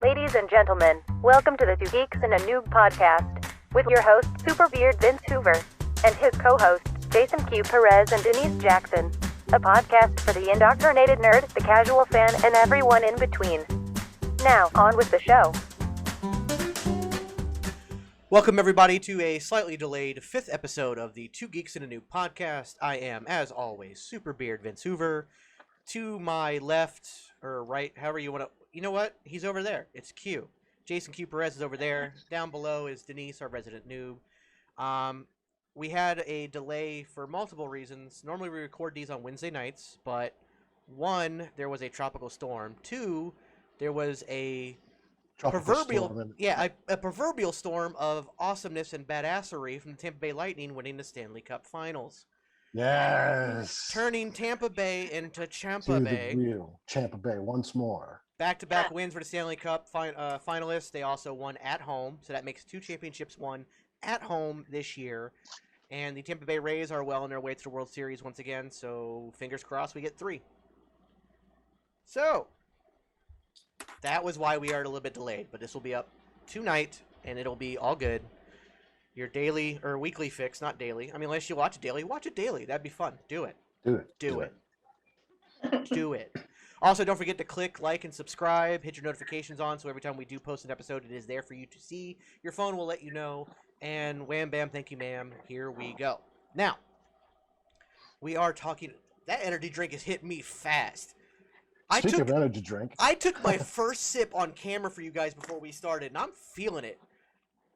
Ladies and gentlemen, welcome to the Two Geeks and a Noob podcast with your host, SuperBeard Vince Hoover, and his co-hosts, Jason Q. Perez and Denise Jackson. A podcast for the indoctrinated nerd, the casual fan, and everyone in between. Now, on with the show. Welcome, everybody, to a slightly delayed 5th episode of the Two Geeks and a Noob podcast. I am, as always, SuperBeard Vince Hoover. To my left, or right, however you want to... You know what? He's over there. It's Q. Jason Q. Perez is over there. Down below is Denise, our resident noob. We had a delay for multiple reasons. Normally we record these on Wednesday nights, but 1, there was a tropical storm. 2, there was a proverbial storm of awesomeness and badassery from the Tampa Bay Lightning winning the Stanley Cup Finals. Yes. Turning Tampa Bay into Champa Bay. The real Champa Bay once more. Back-to-back wins for the Stanley Cup finalists. They also won at home, so that makes 2 championships won at home this year. And the Tampa Bay Rays are well on their way to the World Series once again, so fingers crossed we get 3. So, that was why we are a little bit delayed, but this will be up tonight, and it'll be all good. Your daily or weekly fix, not daily. I mean, unless you watch it daily. That'd be fun. Do it. Do it. Also, don't forget to click like and subscribe. Hit your notifications on so every time we do post an episode, it is there for you to see. Your phone will let you know. And wham, bam, thank you, ma'am. Here we go. Now, we are talking... That energy drink has hit me fast. Speaking of energy drink. I took my first sip on camera for you guys before we started, and I'm feeling it.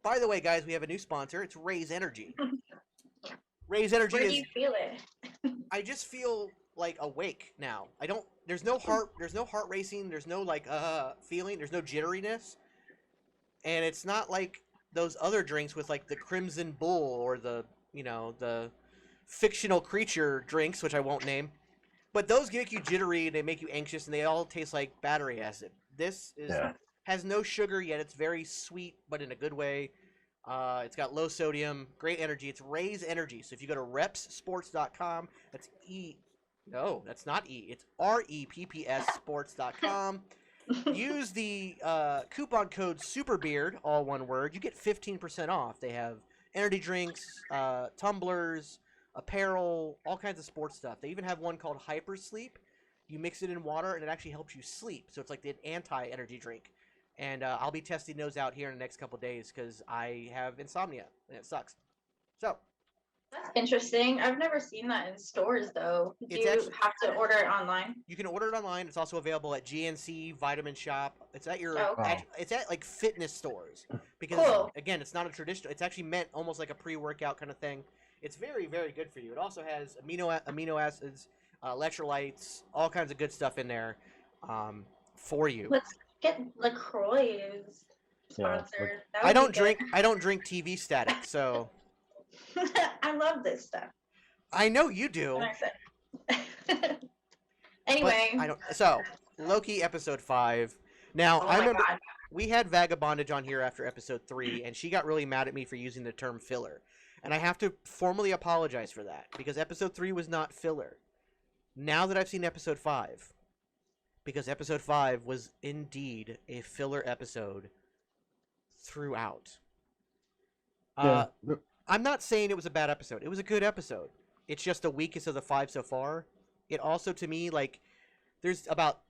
By the way, guys, we have a new sponsor. It's Raise Energy. Raise Energy Where do you feel it? I just feel like awake now. There's no heart racing, there's no like feeling, there's no jitteriness. And it's not like those other drinks with like the Crimson Bull or the fictional creature drinks, which I won't name. But those make you jittery, they make you anxious, and they all taste like battery acid. This has no sugar yet. It's very sweet, but in a good way. It's got low sodium, great energy. It's Raise Energy. So if you go to repsports.com, that's No, that's not E. It's REPPS sports.com. Use the coupon code SuperBeard, all one word. You get 15% off. They have energy drinks, tumblers, apparel, all kinds of sports stuff. They even have one called Hypersleep. You mix it in water, and it actually helps you sleep. So it's like the anti-energy drink. And I'll be testing those out here in the next couple days because I have insomnia, and it sucks. So... That's interesting. I've never seen that in stores, though. Do you have to order it online? You can order it online. It's also available at GNC, Vitamin Shop. It's at your, it's at like fitness stores because again, it's not a traditional. It's actually meant almost like a pre-workout kind of thing. It's very, very good for you. It also has amino acids, electrolytes, all kinds of good stuff in there for you. Let's get LaCroix sponsored. Yeah. I don't drink TV static, so. I love this stuff. I know you do. Anyway. So, Loki episode 5. Now, I remember we had Vagabondage on here after episode 3, and she got really mad at me for using the term filler. And I have to formally apologize for that, because episode 3 was not filler. Now that I've seen episode 5, because episode 5 was indeed a filler episode throughout. I'm not saying it was a bad episode. It was a good episode. It's just the weakest of the 5 so far. It also, to me, like, there's about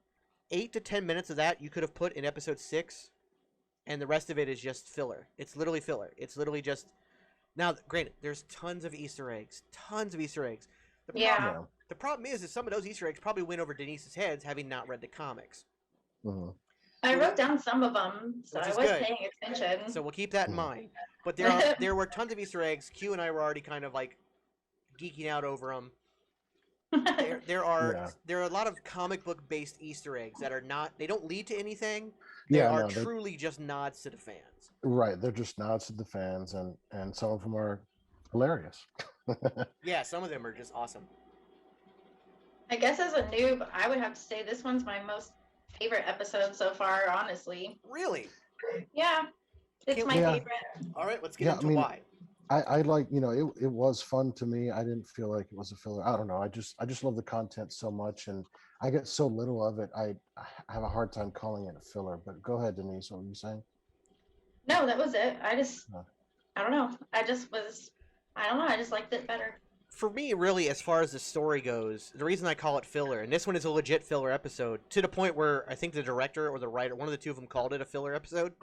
8 to 10 minutes of that you could have put in episode 6, and the rest of it is just filler. It's literally filler. It's literally just... Now, granted, there's tons of Easter eggs. The problem is some of those Easter eggs probably went over Denise's heads, having not read the comics. Mm-hmm. I wrote down some of them, so I was paying attention. So we'll keep that in mind. But there were tons of Easter eggs. Q and I were already kind of like geeking out over them. There are a lot of comic book based Easter eggs that are not. They don't lead to anything. They are truly just nods to the fans. Right, they're just nods to the fans, and some of them are hilarious. Yeah, some of them are just awesome. I guess as a noob, I would have to say this one's my most favorite episode so far, honestly. Really? Yeah, it's my favorite. All right, let's get into why. I like, it was fun to me. I didn't feel like it was a filler. I don't know. I just love the content so much, and I get so little of it. I have a hard time calling it a filler. But go ahead, Denise. What were you saying? No, that was it. Uh, I don't know. I don't know. I just liked it better. For me, really, as far as the story goes, the reason I call it filler, and this one is a legit filler episode, to the point where I think the director or the writer, one of the two of them, called it a filler episode.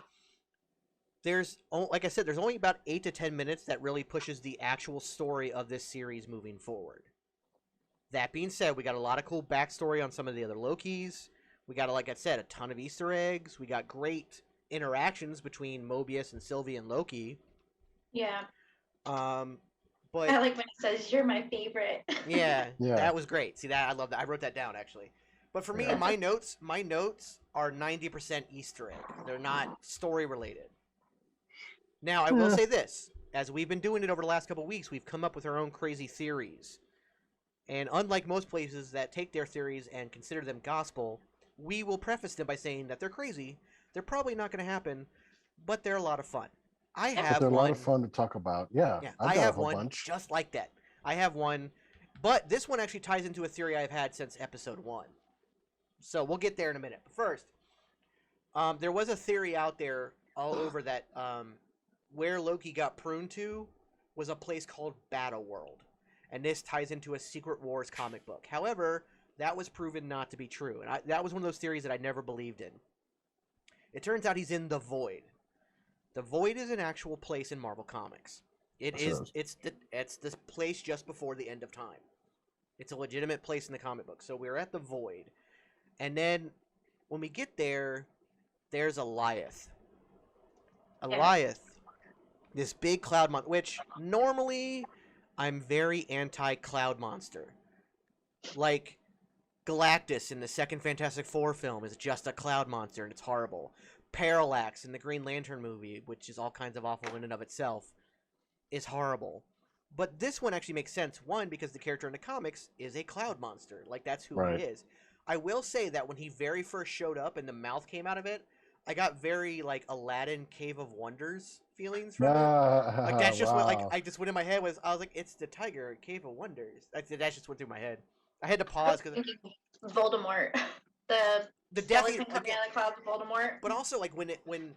Like I said, there's only about 8 to 10 minutes that really pushes the actual story of this series moving forward. That being said, we got a lot of cool backstory on some of the other Lokis. We got, like I said, a ton of Easter eggs. We got great interactions between Mobius and Sylvie and Loki. Yeah. But I like when he says, "You're my favorite." yeah, Yeah. that was great. See that? I love that. I wrote that down actually. But for me, Yeah. my notes are 90% Easter egg. They're not story related. Now, I will say this. As we've been doing it over the last couple of weeks, we've come up with our own crazy theories. And unlike most places that take their theories and consider them gospel, we will preface them by saying that they're crazy. They're probably not going to happen, but they're a lot of fun. I But have they're a lot one. of fun to talk about. Yeah. Yeah, I've I got a have whole one bunch. just like that. I have one, but this one actually ties into a theory I've had since episode 1. So we'll get there in a minute. But first, there was a theory out there all over that where Loki got pruned to was a place called Battle World. And this ties into a Secret Wars comic book. However, that was proven not to be true. And that was one of those theories that I never believed in. It turns out he's in the Void. The Void is an actual place in Marvel Comics. It's this place just before the end of time. It's a legitimate place in the comic book. So we're at the Void. And then when we get there, there's Alioth. Alioth, this big cloud monster, which normally I'm very anti-cloud monster. Like Galactus in the second Fantastic Four film is just a cloud monster and it's horrible. Parallax in the Green Lantern movie, which is all kinds of awful in and of itself, is horrible. But this one actually makes sense. One, because the character in the comics is a cloud monster. Like, that's who Right. he is. I will say that when he very first showed up and the mouth came out of it, I got very, like, Aladdin Cave of Wonders feelings from it. Like, that's just what, like, Wow. I just went in my head I was like, it's the Tiger Cave of Wonders. That just went through my head. I had to I pause was because thinking Voldemort. The Death skeleton coming out of the clouds of Voldemort. But also, like, when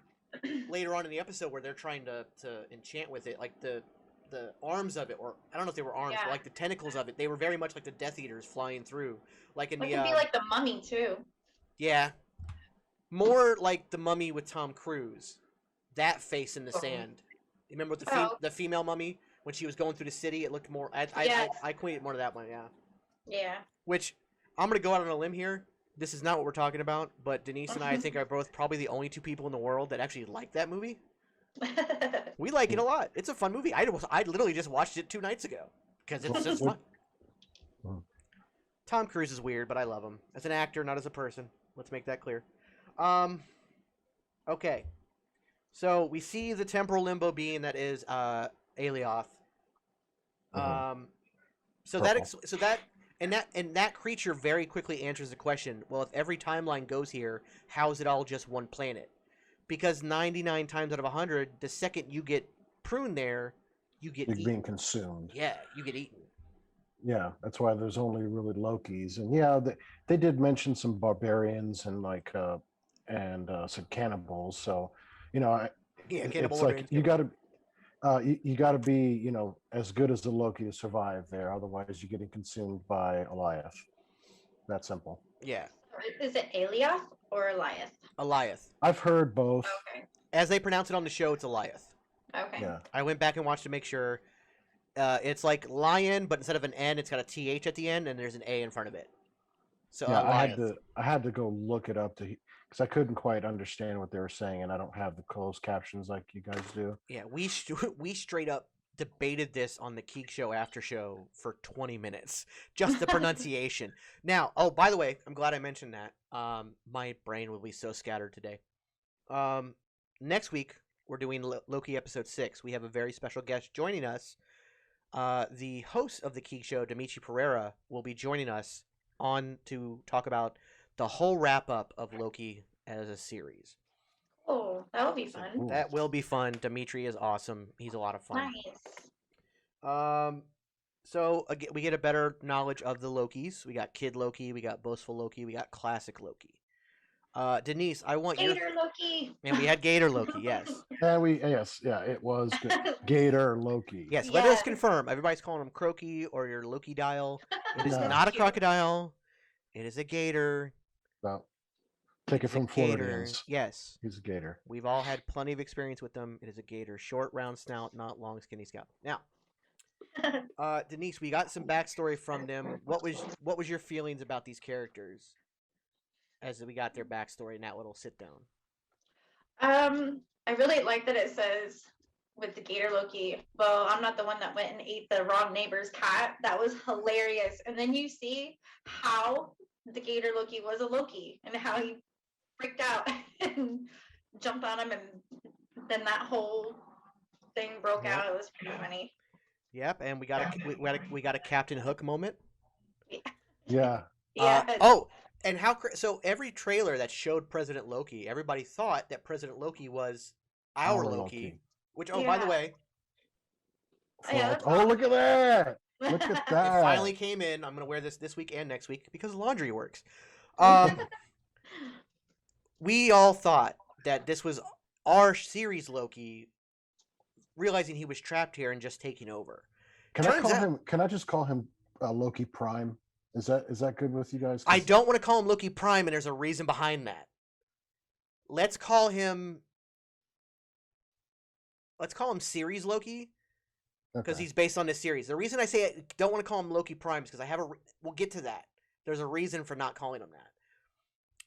later on in the episode where they're trying to enchant with it, like the arms of it, or I don't know if they were arms, Yeah. but like the tentacles of it, they were very much like the Death Eaters flying through, like in It the can be like the Mummy too. yeah, more like the Mummy with Tom Cruise, that face in the Oh. sand. You remember with Oh. the female mummy when she was going through the city? It looked more. I Yes. equate it more to that one, yeah. Yeah. Which I'm gonna go out on a limb here. This is not what we're talking about, but Denise and I think are both probably the only two people in the world that actually like that movie. We like it a lot. It's a fun movie. I literally just watched it 2 nights ago because it's just fun. Mm. Tom Cruise is weird, but I love him as an actor, not as a person. Let's make that clear. Okay. So we see the temporal limbo being that is Alioth. So that that creature very quickly answers the question, well, if every timeline goes here, how is it all just one planet? Because 99 times out of 100, the second you get pruned there, you get You're eaten. being consumed. Yeah, you get eaten. Yeah, that's why there's only really Lokis. And yeah, they did mention some barbarians and some cannibals. So, Yeah, cannibal it's like order. you got to be, as good as the Loki to survive there. Otherwise, you're getting consumed by Alioth. That simple. Yeah, Is it Alioth or Eliath? Alioth. I've heard both. Okay. As they pronounce it on the show, it's Alioth. Okay. Yeah. I went back and watched to make sure. It's like lion, but instead of an N, it's got a TH at the end, and there's an A in front of it. So Yeah, Alioth. I had to go look it up because I couldn't quite understand what they were saying, and I don't have the closed captions like you guys do. Yeah, we straight up debated this on the Geek Show after show for 20 minutes, just the pronunciation. Now, oh, by the way, I'm glad I mentioned that. My brain will be so scattered today. Next week we're doing Loki episode 6. We have a very special guest joining us. The host of the Geek Show, Dimitri Pereira, will be joining us on to talk about the whole wrap up of Loki as a series. Oh, that would be fun. Ooh. That will be fun. Dimitri is awesome. He's a lot of fun. Nice. So again, we get a better knowledge of the Lokis. We got Kid Loki, we got Boastful Loki, we got Classic Loki. Denise, I want your Gator Loki. and we had Gator Loki. Yes, And it was good. Gator Loki. yes. Let us Yes. confirm. Everybody's calling him Croaky or your Loki dial. It is No. not a Cute. crocodile. It is a gator. No. Take it It's a from gator. Floridians. Yes, He's a gator. we've all had plenty of experience with them. It is a gator, short, round snout, not long, skinny scalp. Now, Denise, we got some backstory from them. What was your feelings about these characters as we got their backstory in that little sit down? I really like that it says with the Gator Loki, well, I'm not the one that went and ate the wrong neighbor's cat. That was hilarious. And then you see how the Gator Loki was a Loki and how he freaked out and jumped on him, and then that whole thing broke Yep. out. It was pretty funny. Yep, and we got a Captain Hook moment. Yeah. Yeah. And so every trailer that showed President Loki, everybody thought that President Loki was our Loki. Which, by the Yeah. way, Yeah, that's Oh, look at that. Look at it that. finally came in. I'm gonna wear this week and next week because laundry works. We all thought that this was our series Loki, realizing he was trapped here and just taking over. Can I just call him Loki Prime? Is that good with you guys? I don't want to call him Loki Prime, and there's a reason behind that. Let's call him Series Loki because he's based on this series. The reason I say I don't want to call him Loki Prime is because we'll get to that. There's a reason for not calling him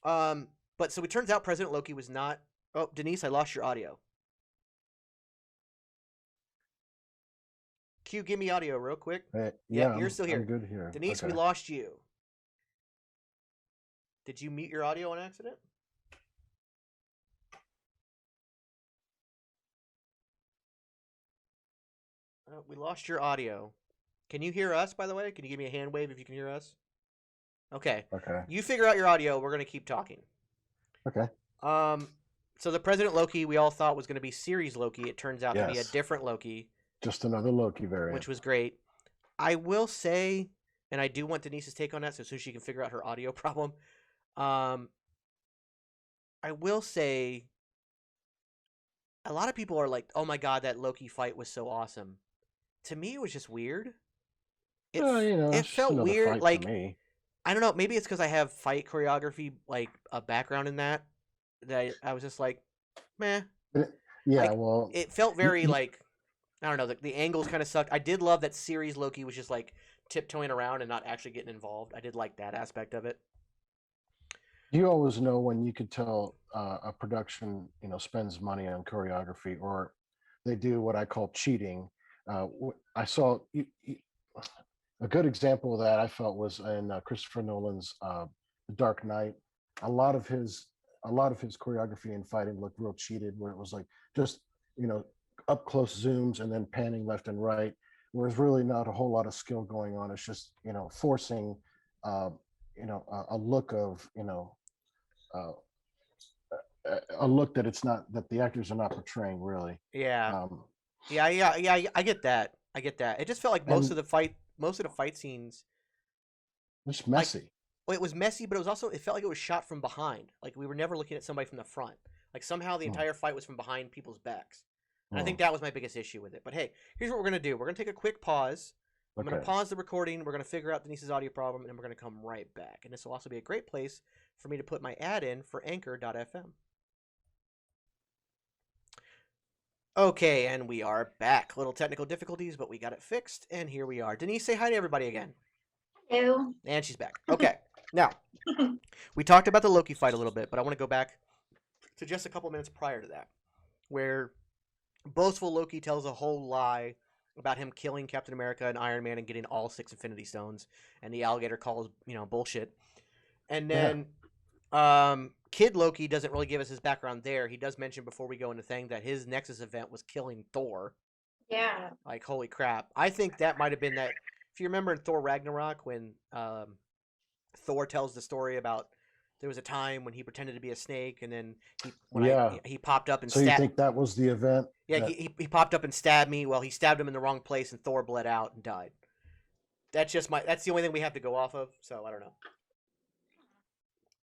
that. But so it turns out President Loki was not. Oh, Denise, I lost your audio. Q, give me audio real quick. Yeah, you're still here. I'm good here. Denise, Okay. we lost you. Did you mute your audio on accident? We lost your audio. Can you hear us, by the way? Can you give me a hand wave if you can hear us? Okay. Okay. You figure out your audio. We're going to keep talking. Okay. So the President Loki we all thought was going to be series Loki. It turns out to be a Yes. different Loki. Just another Loki variant. Which was great. I will say, and I do want Denise's take on that so soon as she can figure out her audio problem. I will say, a lot of people are like, oh my god, that Loki fight was so awesome. To me, it was just weird. It it's felt another weird. fight Like, to me. I don't know. Maybe it's because I have fight choreography, like a background in that. That I was just like, meh. Yeah, like, well, it felt very like, I don't know. The angles kind of sucked. I did love that series Loki was just like tiptoeing around and not actually getting involved. I did like that aspect of it. you always know when you could tell a production, spends money on choreography, or they do what I call cheating. I saw a good example of that. I felt was in Christopher Nolan's The Dark Knight. A lot of his choreography and fighting looked real cheated, where it was like just up close zooms and then panning left and right. Whereas really not a whole lot of skill going on. It's just forcing a look of a look that that the actors are not portraying really. Yeah. Yeah. I get that. It just felt like most of the fight scenes, it's messy. Well, it was messy, but it felt like it was shot from behind. Like we were never looking at somebody from the front. Like somehow the entire fight was from behind people's backs. And I think that was my biggest issue with it. But hey, here's what we're gonna do. We're gonna take a quick pause. I'm gonna pause the recording. We're gonna figure out Denise's audio problem, and then we're gonna come right back. And this will also be a great place for me to put my ad in for Anchor.fm. Okay, and we are back. Little technical difficulties, but we got it fixed, and here we are. Denise, say hi to everybody again. Hello. And she's back. Okay, now, we talked about the Loki fight a little bit, but I want to go back to just a couple minutes prior to that, where boastful Loki tells a whole lie about him killing Captain America and Iron Man and getting all 6 Infinity Stones, and the alligator calls, bullshit. And then Kid Loki doesn't really give us his background there. He does mention before we go into thing that his Nexus event was killing Thor. Yeah. Like, holy crap. I think that might have been that. If you remember in Thor Ragnarok when Thor tells the story about there was a time when he pretended to be a snake, and then he popped up and So you think that was the event? Yeah, he popped up and stabbed me. Well, he stabbed him in the wrong place, and Thor bled out and died. That's the only thing we have to go off of. So I don't know.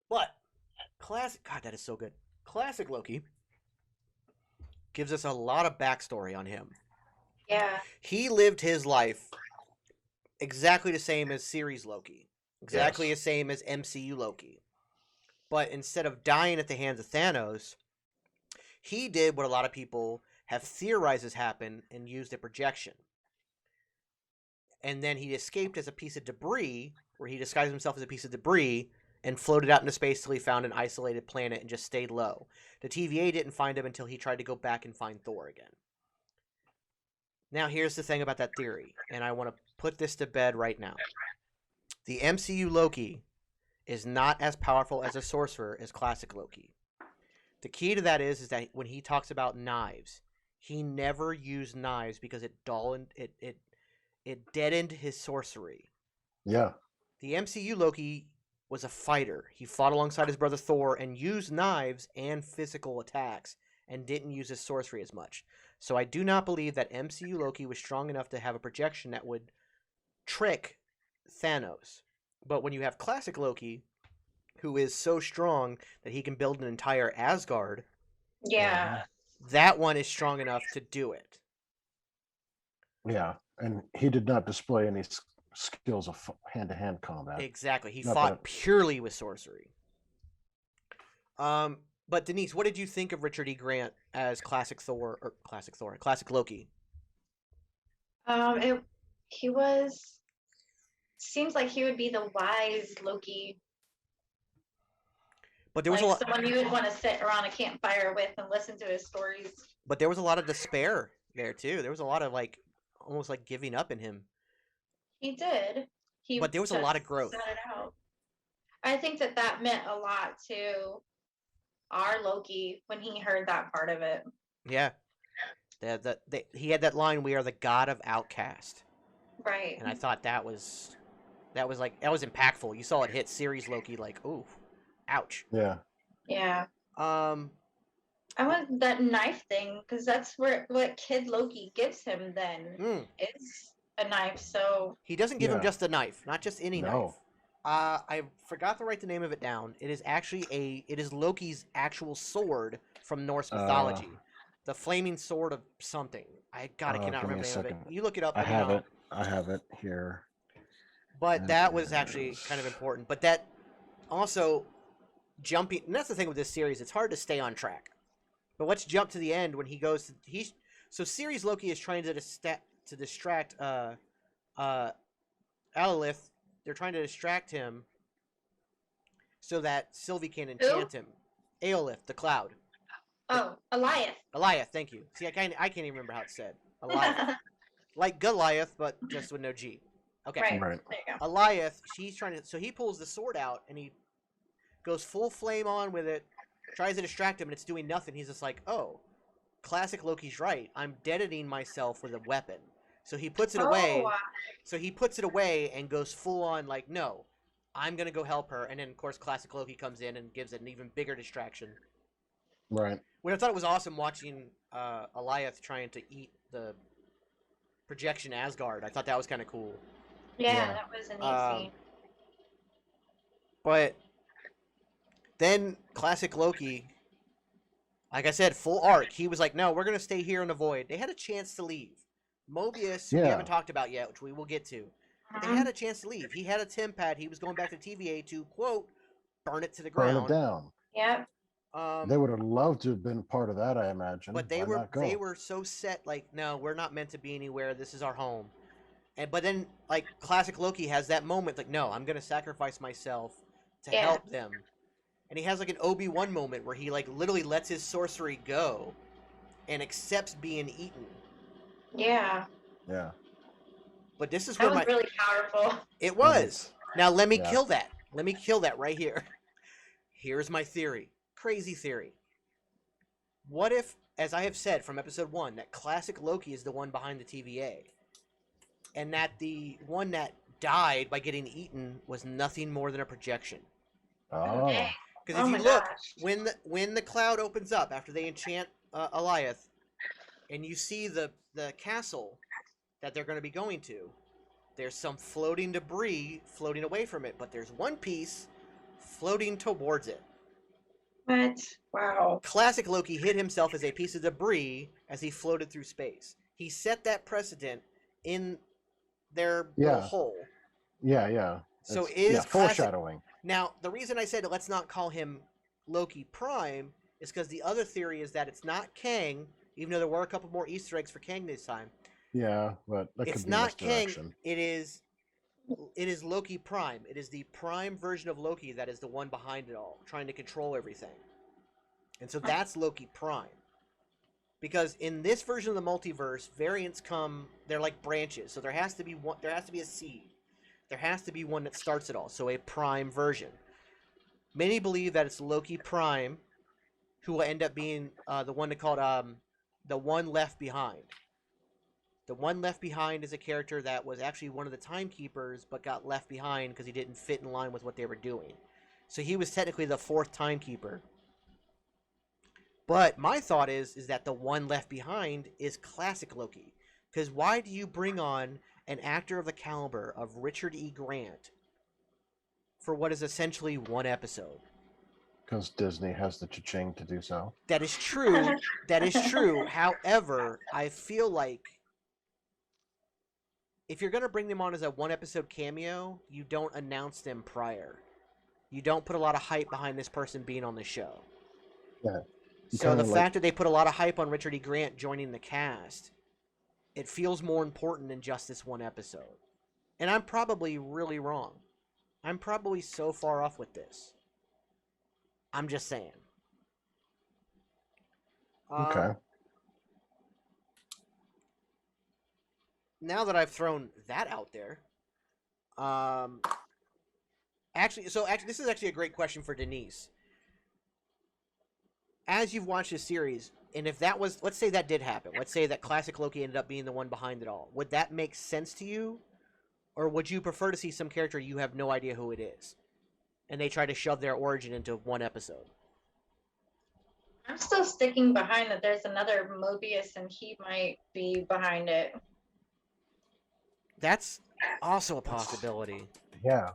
But classic, God, that is so good. Classic Loki gives us a lot of backstory on him. Yeah. He lived his life exactly the same as series Loki, exactly the same as MCU Loki. But instead of dying at the hands of Thanos, he did what a lot of people have theorized has happened and used a projection. And then he escaped as a piece of debris, where he disguised himself as a piece of debris and floated out into space till he found an isolated planet and just stayed low. The TVA didn't find him until he tried to go back and find Thor again. Now, here's the thing about that theory, and I want to put this to bed right now. The MCU Loki is not as powerful as a sorcerer as classic Loki. The key to that is that when he talks about knives, he never used knives because it deadened his sorcery. Yeah. The MCU Loki was a fighter. He fought alongside his brother Thor and used knives and physical attacks and didn't use his sorcery as much. So I do not believe that MCU Loki was strong enough to have a projection that would trick Thanos. But when you have classic Loki, who is so strong that he can build an entire Asgard, that one is strong enough to do it. Yeah, and he did not display any skills of hand-to-hand combat. Exactly. He fought purely with sorcery. But Denise, what did you think of Richard E. Grant as classic Loki? Seems like he would be the wise Loki. But there was someone you would want to sit around a campfire with and listen to his stories. But there was a lot of despair there too. There was a lot of almost like giving up in him. He did. But there was a lot of growth. Set it out. I think that meant a lot to our Loki when he heard that part of it. Yeah. He had that line, "We are the god of outcast." Right. And I thought that was impactful. You saw it hit series Loki like, ooh, ouch. Yeah. Yeah. I want that knife thing because that's what Kid Loki gives him. Then is a knife. So he doesn't give him just a knife, not just any knife. I forgot to write the name of it down. It is Loki's actual sword from Norse mythology, the flaming sword of something. I cannot remember the name of it. You look it up. I have it here. But that was actually kind of important. But that also jumping. And that's the thing with this series. It's hard to stay on track. But let's jump to the end when he goes. So series Loki is trying to distract Alolith. They're trying to distract him so that Sylvie can enchant him. Aolith, the cloud. Oh, Eliath. Eliath, thank you. See, I can't even remember how it's said. Eliath. Like Goliath, but just with no G. Okay. Right. There you go. Eliath, so he pulls the sword out and he goes full flame on with it, tries to distract him, and it's doing nothing. He's just like, oh, classic Loki's right. I'm deadening myself with a weapon. So he puts it away. So he puts it away and goes full on like, no, I'm going to go help her. And then, of course, classic Loki comes in and gives it an even bigger distraction. Right. When I thought it was awesome watching Eliath trying to eat the projection Asgard. I thought that was kind of cool. Yeah, that was a neat scene. But then classic Loki, like I said, full arc. He was like, no, we're going to stay here in the void. They had a chance to leave. Mobius, we haven't talked about yet, which we will get to. But they had a chance to leave. He had a TemPad. He was going back to TVA to, quote, burn it to the ground. Burn it down. Yep. They would have loved to have been part of that, I imagine. But they were so set, like, no, we're not meant to be anywhere. This is our home. But then, like, classic Loki has that moment, like, no, I'm going to sacrifice myself to help them. And he has, like, an Obi-Wan moment where he, like, literally lets his sorcery go and accepts being eaten. Yeah. Yeah. But this is that was really powerful. It was. Now, let me kill that. Let me kill that right here. Here's my theory. Crazy theory. What if, as I have said from episode 1, that classic Loki is the one behind the TVA? And that the one that died by getting eaten was nothing more than a projection. Oh, dang. Oh, Because Oh if my you look, gosh. when the cloud opens up after they enchant Eliath, and you see the castle that they're going to be going to, there's some floating debris floating away from it, but there's one piece floating towards it. What? Wow. Classic Loki hid himself as a piece of debris as he floated through space. He set that precedent in their little yeah, hole. yeah. So It's, is classic. foreshadowing. Now, the reason I said let's not call him Loki Prime is because the other theory is that it's not Kang, even though there were a couple more Easter eggs for Kang this time. Yeah, but that It's could be not Kang. misdirection. It is Loki Prime. It is the Prime version of Loki that is the one behind it all, trying to control everything. And so that's Loki Prime. Because in this version of the multiverse, variants come, they're like branches. So there has to be one, there has to be a seed. There has to be one that starts it all. So a Prime version. Many believe that it's Loki Prime who will end up being the one called the One Left Behind. The One Left Behind is a character that was actually one of the Timekeepers, but got left behind because he didn't fit in line with what they were doing. So he was technically the fourth Timekeeper. But my thought is that the One Left Behind is classic Loki. Because why do you bring on an actor of the caliber of Richard E. Grant for what is essentially one episode? Because Disney has the cha-ching to do so. That is true. That is true. However, I feel like if you're going to bring them on as a one-episode cameo, you don't announce them prior. You don't put a lot of hype behind this person being on the show. Yeah. So the fact that they put a lot of hype on Richard E. Grant joining the cast, it feels more important than just this one episode. And I'm probably really wrong. I'm probably so far off with this. I'm just saying. Okay. Now that I've thrown that out there, actually, this is actually a great question for Denise. As you've watched this series, and if that was, let's say that did happen, let's say that classic Loki ended up being the one behind it all, would that make sense to you? Or would you prefer to see some character you have no idea who it is, and they try to shove their origin into one episode? I'm still sticking behind that there's another Mobius and he might be behind it. That's also a possibility. Yeah.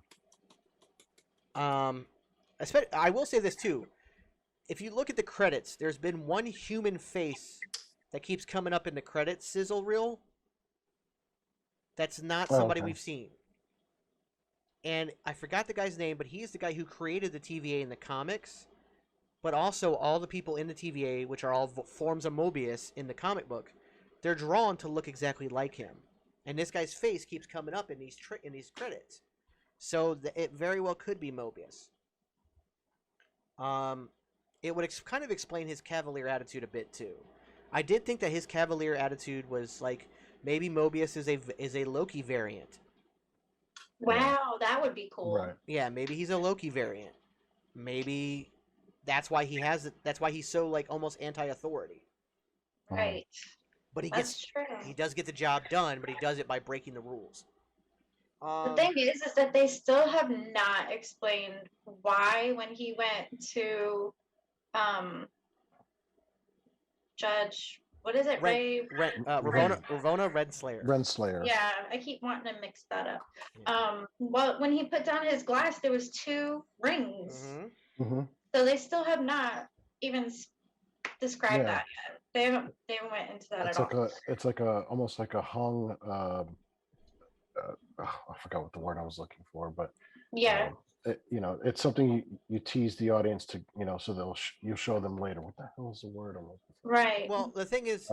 I will say this too. If you look at the credits, there's been one human face that keeps coming up in the credits sizzle reel. That's not somebody we've seen. And I forgot the guy's name, but he's the guy who created the TVA in the comics. But also all the people in the TVA, which are all forms of Mobius in the comic book, they're drawn to look exactly like him. And this guy's face keeps coming up in these credits. So it very well could be Mobius. It would kind of explain his cavalier attitude a bit too. I did think that his cavalier attitude was like maybe Mobius is a Loki variant. Wow, that would be cool. Right. Yeah, maybe he's a Loki variant. Maybe that's why he has it. That's why he's so like almost anti-authority. Right. But That's true. he does get the job done, but he does it by breaking the rules. The thing is that they still have not explained why when he went to Judge, what is it, Ravonna Renslayer. Renslayer. Yeah, I keep wanting to mix that up. Well, when he put down his glass, there was 2 rings. Mm-hmm. So they still have not even described that yet. They haven't went into that at all. It's like almost like a hung. I forgot what the word I was looking for, but Yeah. It's something you tease the audience to, so you'll show them later. What the hell is the word I'm looking for? Right. Well, the thing is,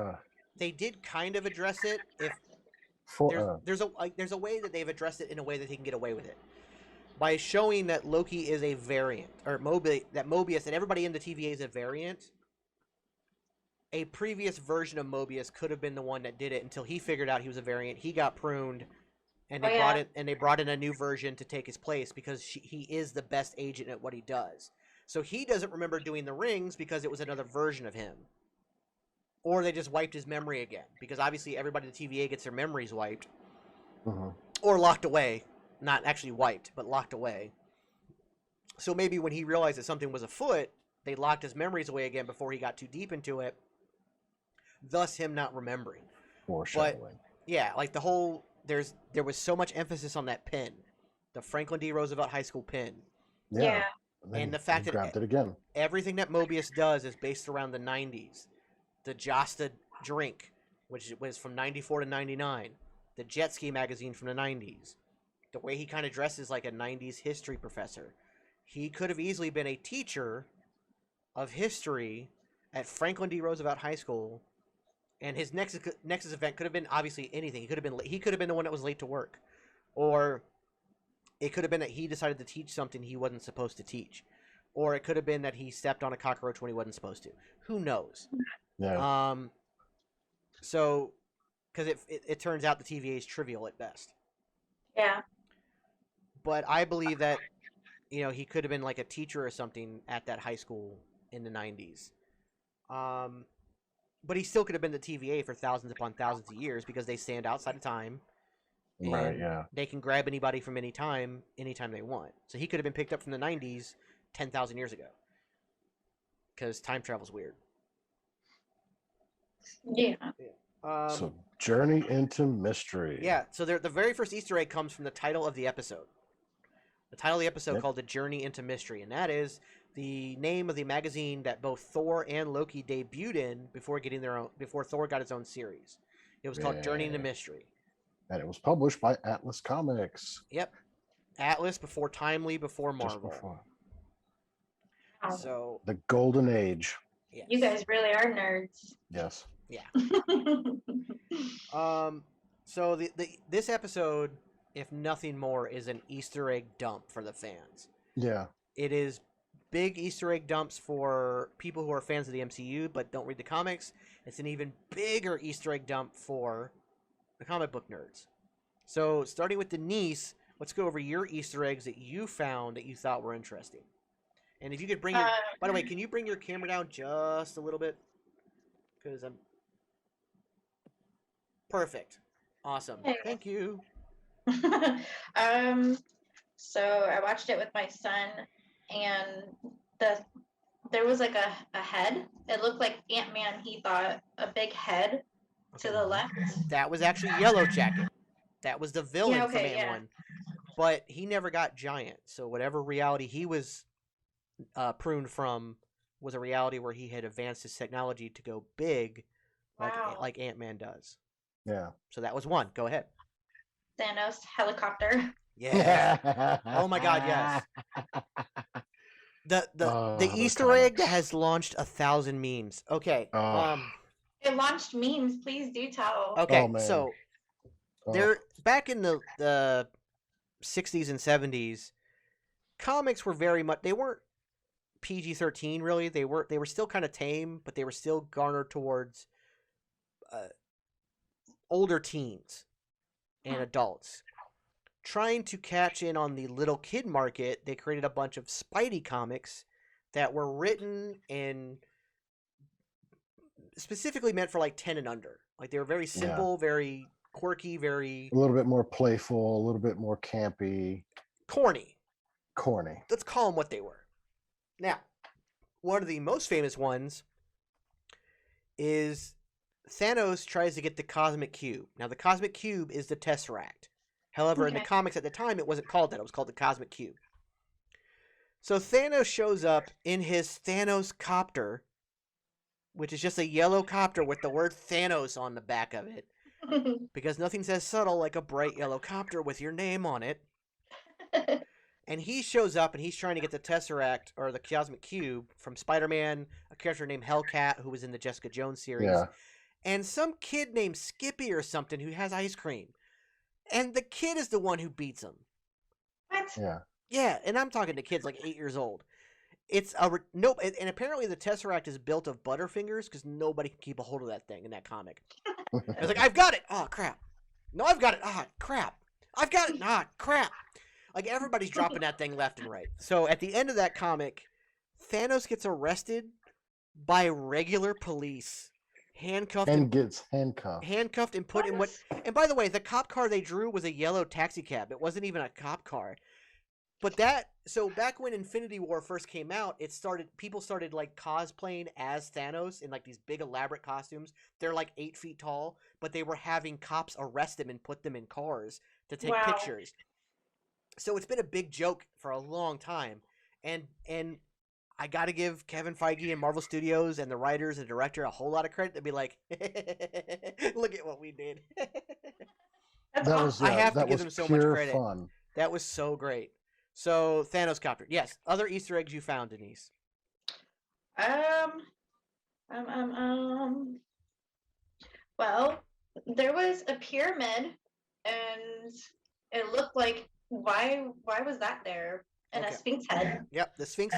they did kind of address it. If there's a way that they've addressed it in a way that he can get away with it by showing that Loki is a variant, or Mobius and everybody in the TVA is a variant. A previous version of Mobius could have been the one that did it until he figured out he was a variant. He got pruned. And they brought in a new version to take his place because he is the best agent at what he does. So he doesn't remember doing the rings because it was another version of him. Or they just wiped his memory again. Because obviously everybody in the TVA gets their memories wiped. Mm-hmm. Or locked away. Not actually wiped, but locked away. So maybe when he realized that something was afoot, they locked his memories away again before he got too deep into it, thus him not remembering. Foreshadowing. Yeah, like the whole there was so much emphasis on that pin, the Franklin D. Roosevelt High School pin. Yeah. And the fact he that grabbed it again. everything that Mobius does is based around the 90s. The Josta drink, which was from 94 to 99. The Jet Ski magazine from the 90s. The way he kind of dresses like a 90s history professor. He could have easily been a teacher of history at Franklin D. Roosevelt High School, and his next event could have been obviously anything. He could have been the one that was late to work, or it could have been that he decided to teach something he wasn't supposed to teach, or it could have been that he stepped on a cockroach when he wasn't supposed to. Who knows? Yeah. So, because it turns out the TVA is trivial at best. Yeah. But I believe that, you know, he could have been like a teacher or something at that high school in the 90s. But he still could have been the TVA for thousands upon thousands of years because they stand outside of time. Right, yeah. They can grab anybody from anytime they want. So he could have been picked up from the 90s 10,000 years ago. Because time travel's weird. Yeah. So, Journey into Mystery. Yeah, so the very first Easter egg comes from the title of the episode. The title of the episode called The Journey into Mystery, and that is the name of the magazine that both Thor and Loki debuted in before Thor got his own series. It was called Journey into Mystery. And it was published by Atlas Comics. Yep. Atlas before Timely, before Marvel. Just before. So the Golden Age. Yes. You guys really are nerds. Yes. Yeah. So this episode, if nothing more, is an Easter egg dump for the fans. Yeah. It is big Easter egg dumps for people who are fans of the MCU but don't read the comics. It's an even bigger Easter egg dump for the comic book nerds. So, starting with Denise, let's go over your Easter eggs that you found that you thought were interesting. And if you could bring your... by the way, can you bring your camera down just a little bit? Because I'm... Perfect. Awesome. Thank you. So I watched it with my son, and there was like a head. It looked like Ant-Man, he thought, a big head to the left. That was actually Yellow Jacket. That was the villain from Ant-Man. But he never got giant, so whatever reality he was pruned from was a reality where he had advanced his technology to go big, like Ant-Man does. Yeah. So that was one. Go ahead. Thanos helicopter. Yeah. Oh my God, yes. The Easter egg that has launched 1,000 memes. Okay. It launched memes. Please do tell. Okay, so there back in the 60s and 70s, comics were very much, they weren't PG-13 really. They were still kind of tame, but they were still garnered towards older teens and adults. Trying to catch in on the little kid market, they created a bunch of Spidey comics that were written and specifically meant for like 10 and under. Like they were very simple, very quirky, very... A little bit more playful, a little bit more campy. Corny. Let's call them what they were. Now, one of the most famous ones is Thanos tries to get the Cosmic Cube. Now, the Cosmic Cube is the Tesseract. However, in the comics at the time, it wasn't called that. It was called the Cosmic Cube. So Thanos shows up in his Thanos copter, which is just a yellow copter with the word Thanos on the back of it. Because nothing says subtle like a bright yellow copter with your name on it. And he shows up and he's trying to get the Tesseract, or the Cosmic Cube, from Spider-Man, a character named Hellcat, who was in the Jessica Jones series, and some kid named Skippy or something who has ice cream. And the kid is the one who beats him. What? Yeah, and I'm talking to kids like 8 years old. It's a... Nope, and apparently the Tesseract is built of Butterfingers because nobody can keep a hold of that thing in that comic. It's like, I've got it! Oh, crap. No, I've got it! Ah, crap. I've got it! Ah, crap. Like, everybody's dropping that thing left and right. So, at the end of that comic, Thanos gets arrested by regular police. Handcuffed and put in what... And by the way, the cop car they drew was a yellow taxi cab. It wasn't even a cop car. But so back when Infinity War first came out, people started like cosplaying as Thanos in like these big elaborate costumes. They're like 8 feet tall, but they were having cops arrest them and put them in cars to take Wow. pictures. So it's been a big joke for a long time, and I got to give Kevin Feige and Marvel Studios and the writers and director a whole lot of credit to be like, look at what we did. That's That awesome. was I have to that give was them so much pure credit. fun. That was so great. So Thanos copter. Yes. Other Easter eggs you found, Denise? Well, there was a pyramid, and it looked like why was that there? And Okay. a Sphinx head. Yep. The Sphinx.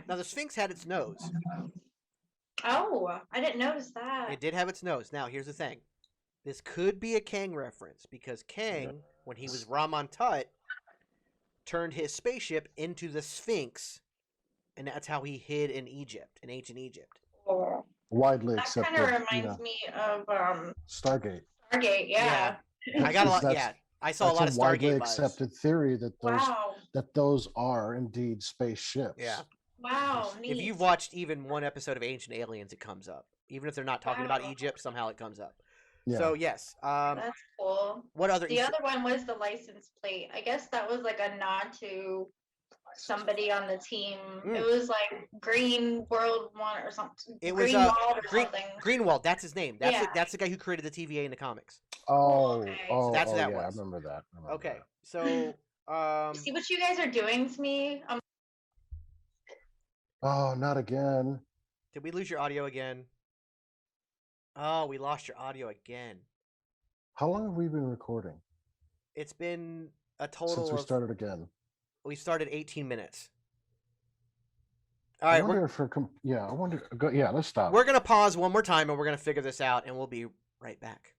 Now the Sphinx had its nose. Oh, I didn't notice that. It did have its nose. Now here's the thing. This could be a Kang reference because Kang, when he was Raman Tut, turned his spaceship into the Sphinx, and that's how he hid in Egypt, in ancient Egypt. Oh. Widely That accepted. kind of reminds me of Stargate. Stargate. Yeah. I got a lot. Yeah, I saw a lot of widely Stargate vibes. accepted theory that Wow. those are indeed spaceships. Yeah. Wow. Neat. If you've watched even one episode of Ancient Aliens, it comes up. Even if they're not talking about Egypt, somehow it comes up. Yeah. So yes. That's cool. What other? The other one was the license plate. I guess that was like a nod to somebody on the team. It was like Green World One or something. It was Greenwald or something. Greenwald. That's his name. That's the guy who created the TVA in the comics. Oh, Okay. So that's what that yeah, was. I remember that. Okay, so See what you guys are doing to me? Oh, not again. did we lose your audio again? Oh, we lost your audio again. How long have we been recording? It's been a total Since we started again. We started 18 minutes. All right, I wonder if let's stop. we're gonna pause one more time and we're gonna figure this out, and we'll be right back.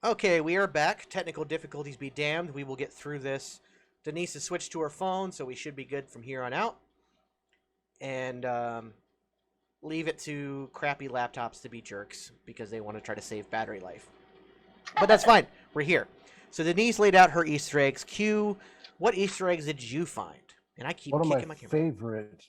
Okay, we are back. Technical difficulties be damned. We will get through this. Denise has switched to her phone, so we should be good from here on out. And leave it to crappy laptops to be jerks because they want to try to save battery life. But that's fine. We're here. So Denise laid out her Easter eggs. Q, what Easter eggs did you find? And I keep kicking my camera. Favorite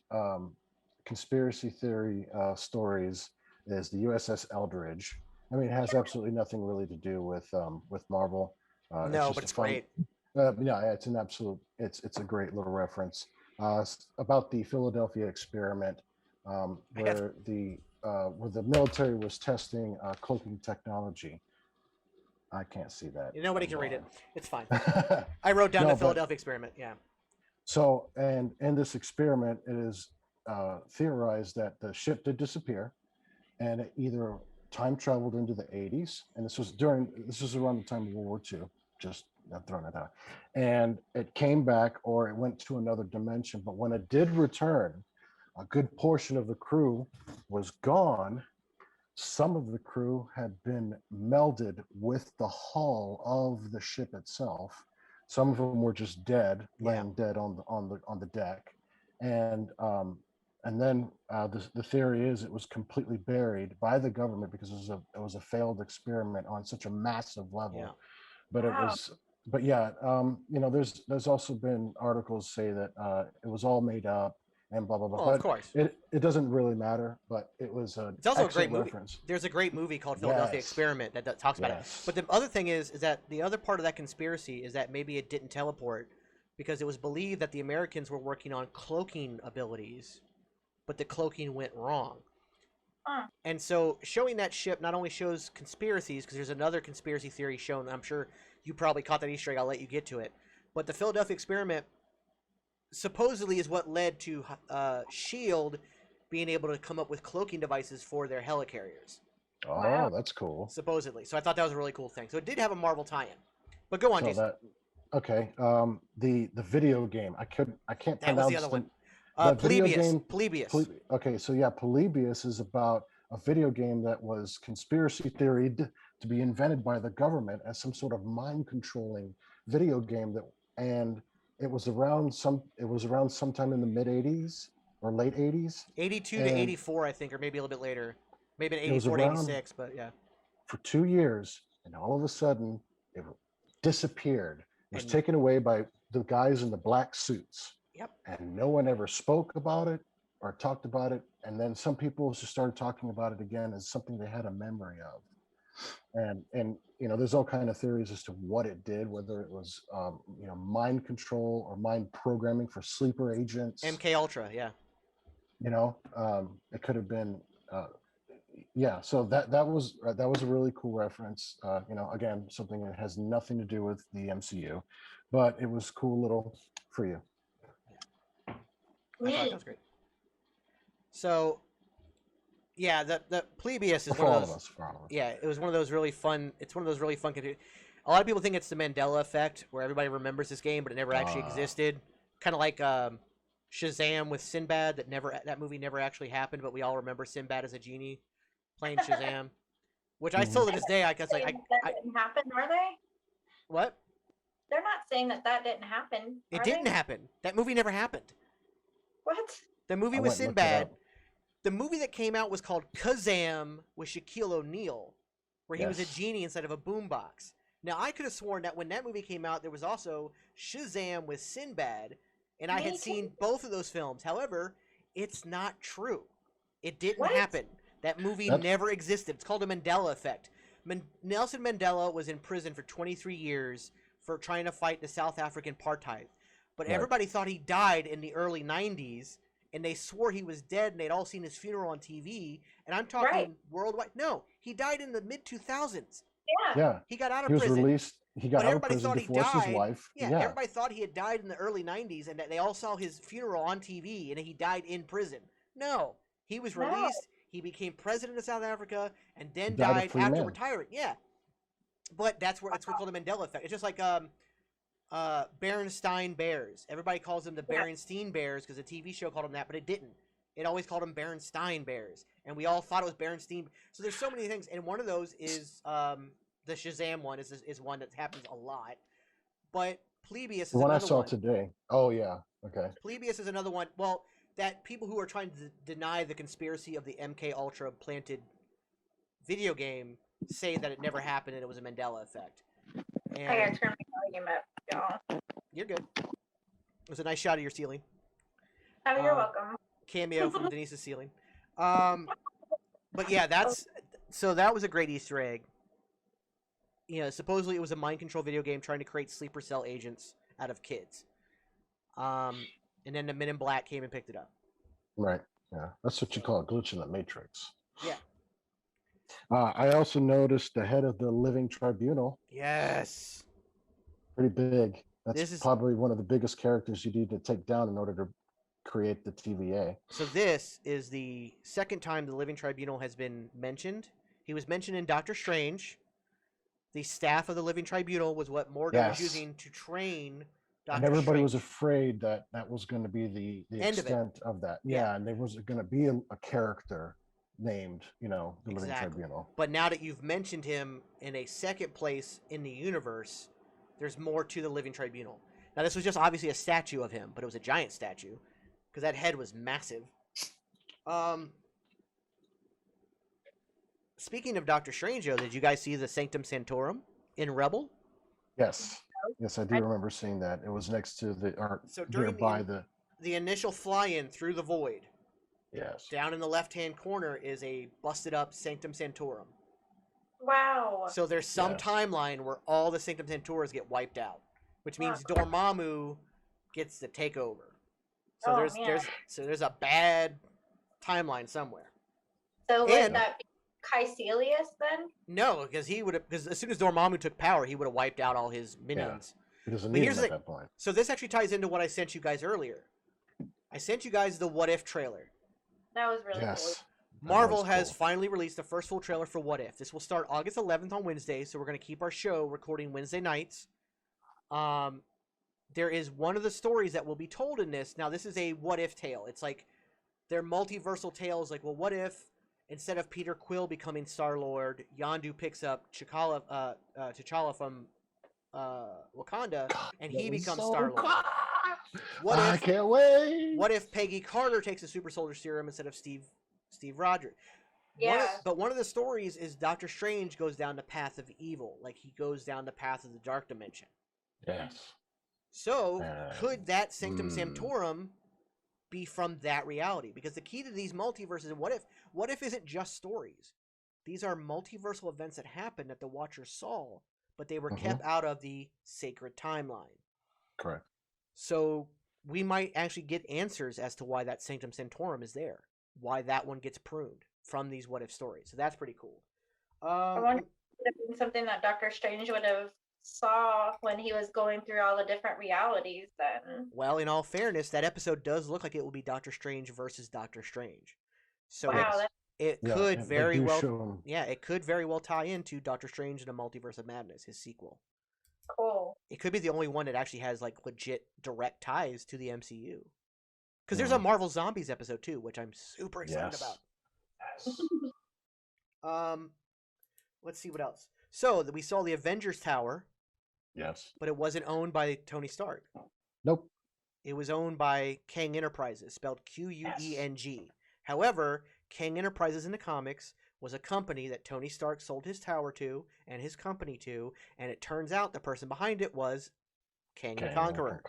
conspiracy theory stories is the USS Eldridge. I mean, it has absolutely nothing really to do with Marvel. No, but it's great. It's an absolute. It's a great little reference about the Philadelphia experiment, where the military was testing cloaking technology. I can't see that. Nobody can read it. It's fine. I wrote down the Philadelphia experiment. Yeah. So, and in this experiment, it is theorized that the ship did disappear, and it either time traveled into the 80s, and this was around the time of World War II. Just throwing it out, and it came back, or it went to another dimension. But when it did return, a good portion of the crew was gone. Some of the crew had been melded with the hull of the ship itself. Some of them were just dead, laying dead on the deck, and then the theory is it was completely buried by the government because it was a failed experiment on such a massive level. Yeah. But it was, there's also been articles say that it was all made up and blah blah blah. Well, of course, it doesn't really matter. But it's also a great movie. There's a great movie called Philadelphia Experiment that talks about it. But the other thing is that the other part of that conspiracy is that maybe it didn't teleport because it was believed that the Americans were working on cloaking abilities, but the cloaking went wrong. And so showing that ship not only shows conspiracies, because there's another conspiracy theory shown. I'm sure you probably caught that Easter egg. I'll let you get to it. But the Philadelphia experiment supposedly is what led to S.H.I.E.L.D. being able to come up with cloaking devices for their helicarriers. Oh, that's cool. Supposedly. So I thought that was a really cool thing. So it did have a Marvel tie-in. But go on, Jason. The video game. I can't pronounce that was the other one. Polybius. Okay, so Polybius is about a video game that was conspiracy theoried to be invented by the government as some sort of mind controlling video game and it was around sometime in the mid 80s or late 80s. 82 to 84, I think, or maybe a little bit later. Maybe 84 to 86, but yeah. For 2 years, and all of a sudden it disappeared. It was And taken away by the guys in the black suits. yep. And no one ever spoke about it or talked about it. And then some people just started talking about it again as something they had a memory of. And there's all kind of theories as to what it did, whether it was mind control or mind programming for sleeper agents. MK Ultra, yeah. It could have been so that was a really cool reference. Again, something that has nothing to do with the MCU, but it was cool little for you. I thought that was great. So, yeah, the Plebeius is for one all of those. For all of us. Yeah, it was one of those really fun. It's one of those really fun. A lot of people think it's the Mandela effect, where everybody remembers this game, but it never actually existed. Kind of like Shazam with Sinbad. That movie never actually happened, but we all remember Sinbad as a genie playing Shazam. Which I still to this day, I guess that didn't happen, are they? What? They're not saying that didn't happen. It didn't happen. That movie never happened. What? The movie with Sinbad. The movie that came out was called Kazam with Shaquille O'Neal, where he was a genie instead of a boombox. Now, I could have sworn that when that movie came out, there was also Shazam with Sinbad, and I had seen both of those films. However, it's not true. It didn't happen. That movie never existed. It's called a Mandela effect. Nelson Mandela was in prison for 23 years for trying to fight the South African apartheid. But everybody thought he died in the early 90s, and they swore he was dead, and they'd all seen his funeral on TV. And I'm talking worldwide. No, he died in the mid-2000s. Yeah. He got out of prison. He was released. He got out of prison, divorced his wife. Yeah, everybody thought he had died in the early 90s, and that they all saw his funeral on TV, and he died in prison. No, he was released. He became president of South Africa, and then died after retiring. Yeah. But that's where it's called the Mandela effect. It's just like Berenstain Bears. Everybody calls them the Berenstein Bears because the TV show called them that, but it didn't. It always called them Berenstain Bears, and we all thought it was Berenstein. So there's so many things, and one of those is the Shazam one is one that happens a lot. But Plebeius is one another I saw one. today. Oh yeah, okay. Plebeius is another one. Well, that people who are trying to deny the conspiracy of the MK Ultra planted video game say that it never happened and it was a Mandela effect. And I gotta turn my volume up, y'all. You're good. It was a nice shot of your ceiling. Oh, you're welcome. Cameo from Denise's ceiling. But yeah, that was a great Easter egg. Supposedly it was a mind control video game trying to create sleeper cell agents out of kids. And then the Men in Black came and picked it up. Right. Yeah. That's what you call a glitch in the matrix. Yeah. I also noticed the head of the Living Tribunal. Yes. Pretty big. That's probably one of the biggest characters you need to take down in order to create the TVA. So this is the second time the Living Tribunal has been mentioned. He was mentioned in Doctor Strange. The staff of the Living Tribunal was what Morgan was using to train Doctor And everybody Strange. was afraid that was going to be the extent of that. Yeah, and there was going to be a character named, the Living Tribunal. But now that you've mentioned him in a second place in the universe, there's more to the Living Tribunal. Now, this was just obviously a statue of him, but it was a giant statue because that head was massive. Speaking of Doctor Strange, though, did you guys see the Sanctum Sanctorum in Rebel? Yes. Yes, I do remember seeing that. It was next to nearby the initial fly-in through the void. Yes. Down in the left-hand corner is a busted-up Sanctum Sanctorum. Wow. So there's some timeline where all the Sanctum Sanctoras get wiped out, which means Dormammu gets the takeover. So there's a bad timeline somewhere. So would that be Caecilius then? No, because as soon as Dormammu took power, he would have wiped out all his minions. He doesn't need them at that point. So this actually ties into what I sent you guys earlier. I sent you guys the What If trailer. That was really cool. Marvel has finally released the first full trailer for What If. This will start August 11th on Wednesday, so we're going to keep our show recording Wednesday nights. There is one of the stories that will be told in this. Now, this is a What If tale. It's like they're multiversal tales. Like, well, what if instead of Peter Quill becoming Star-Lord, Yondu picks up T'Challa from Wakanda, and he becomes Star-Lord? I can't wait. What if Peggy Carter takes a super soldier serum instead of Steve Rogers? Yeah. But one of the stories is Doctor Strange goes down the path of evil. Like, he goes down the path of the dark dimension. Yes. So could that Sanctum Mm. Sanctorum be from that reality? Because the key to these multiverses, what if isn't just stories? These are multiversal events that happened that the Watcher saw, but they were kept out of the sacred timeline. Correct. So we might actually get answers as to why that Sanctum Sanctorum is there, why that one gets pruned from these what if stories. So that's pretty cool. I wonder if it would have been something that Doctor Strange would have saw when he was going through all the different realities then. Well, in all fairness, that episode does look like it will be Doctor Strange versus Doctor Strange. So Wow, it Yeah, could they very do well show 'em. yeah, it could very well tie into Doctor Strange and a Multiverse of Madness, his sequel. cool. It could be the only one that actually has like legit direct ties to the MCU. Because there's a Marvel Zombies episode too, which I'm super excited about. Yes. Let's see what else. So we saw the Avengers Tower, Yes. but it wasn't owned by Tony Stark. Nope. It was owned by Kang Enterprises, spelled Queng. However, Kang Enterprises in the comics was a company that Tony Stark sold his tower to and his company to, and it turns out the person behind it was Kang the Conqueror.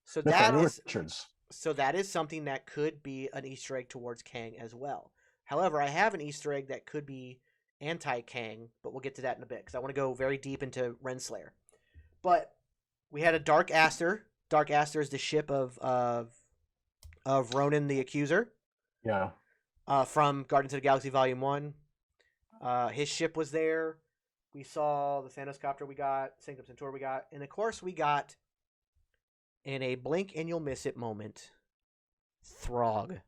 So that is Richards. So that is something that could be an Easter egg towards Kang as well. However, I have an Easter egg that could be anti-Kang, but we'll get to that in a bit because I want to go very deep into Renslayer. But we had a Dark Aster. Dark Aster is the ship of Ronan the Accuser. Yeah. From Guardians of the Galaxy Volume 1. His ship was there. We saw the Thanos copter we got, Sanctum Sanctorum we got, and of course we got, in a blink and you'll miss it moment, Throg.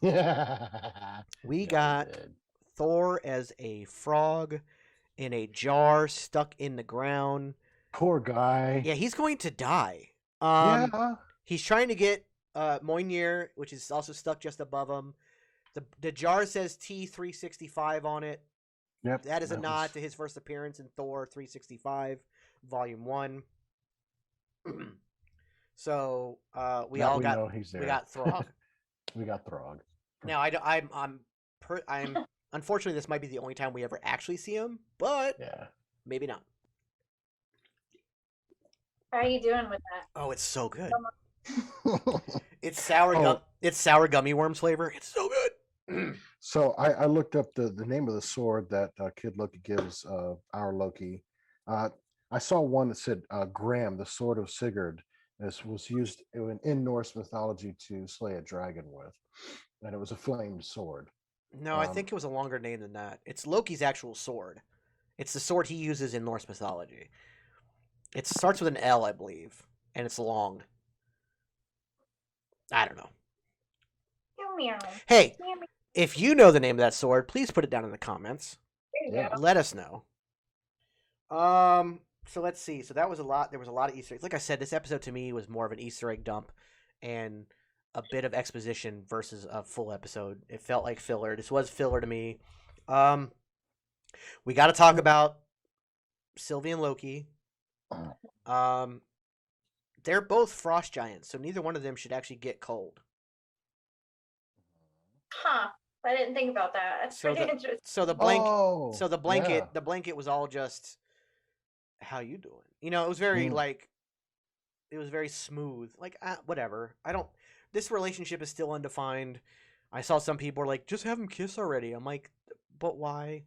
We got Thor as a frog in a jar stuck in the ground. Poor guy. Yeah, he's going to die. Yeah. He's trying to get Mjolnir, which is also stuck just above him. The jar says T365 on it. Yep. That is a nod to his first appearance in Thor 365, Volume 1. So we got Throg. We got Throg. Now I'm unfortunately this might be the only time we ever actually see him, but yeah, maybe not. How are you doing with that? Oh, it's so good. It's sour It's sour gummy worms flavor. It's so good. So I looked up the name of the sword that Kid Loki gives our Loki. I saw one that said Graham, the sword of Sigurd. This was used in Norse mythology to slay a dragon with, and it was a flamed sword. No, I think it was a longer name than that. It's Loki's actual sword. It's the sword he uses in Norse mythology. It starts with an L, I believe, and it's long. I don't know. Hey, if you know the name of that sword, please put it down in the comments. Let us know. So let's see. So that was a lot. There was a lot of Easter eggs. Like I said, this episode to me was more of an Easter egg dump and a bit of exposition versus a full episode. It felt like filler. This was filler to me. We got to talk about Sylvie and Loki. They're both frost giants, so neither one of them should actually get cold. Huh. I didn't think about that. That's pretty interesting. So the blanket was all just, how you doing? You know, it was very it was very smooth. Like, whatever. This relationship is still undefined. I saw some people were like, just have them kiss already. I'm like, but why?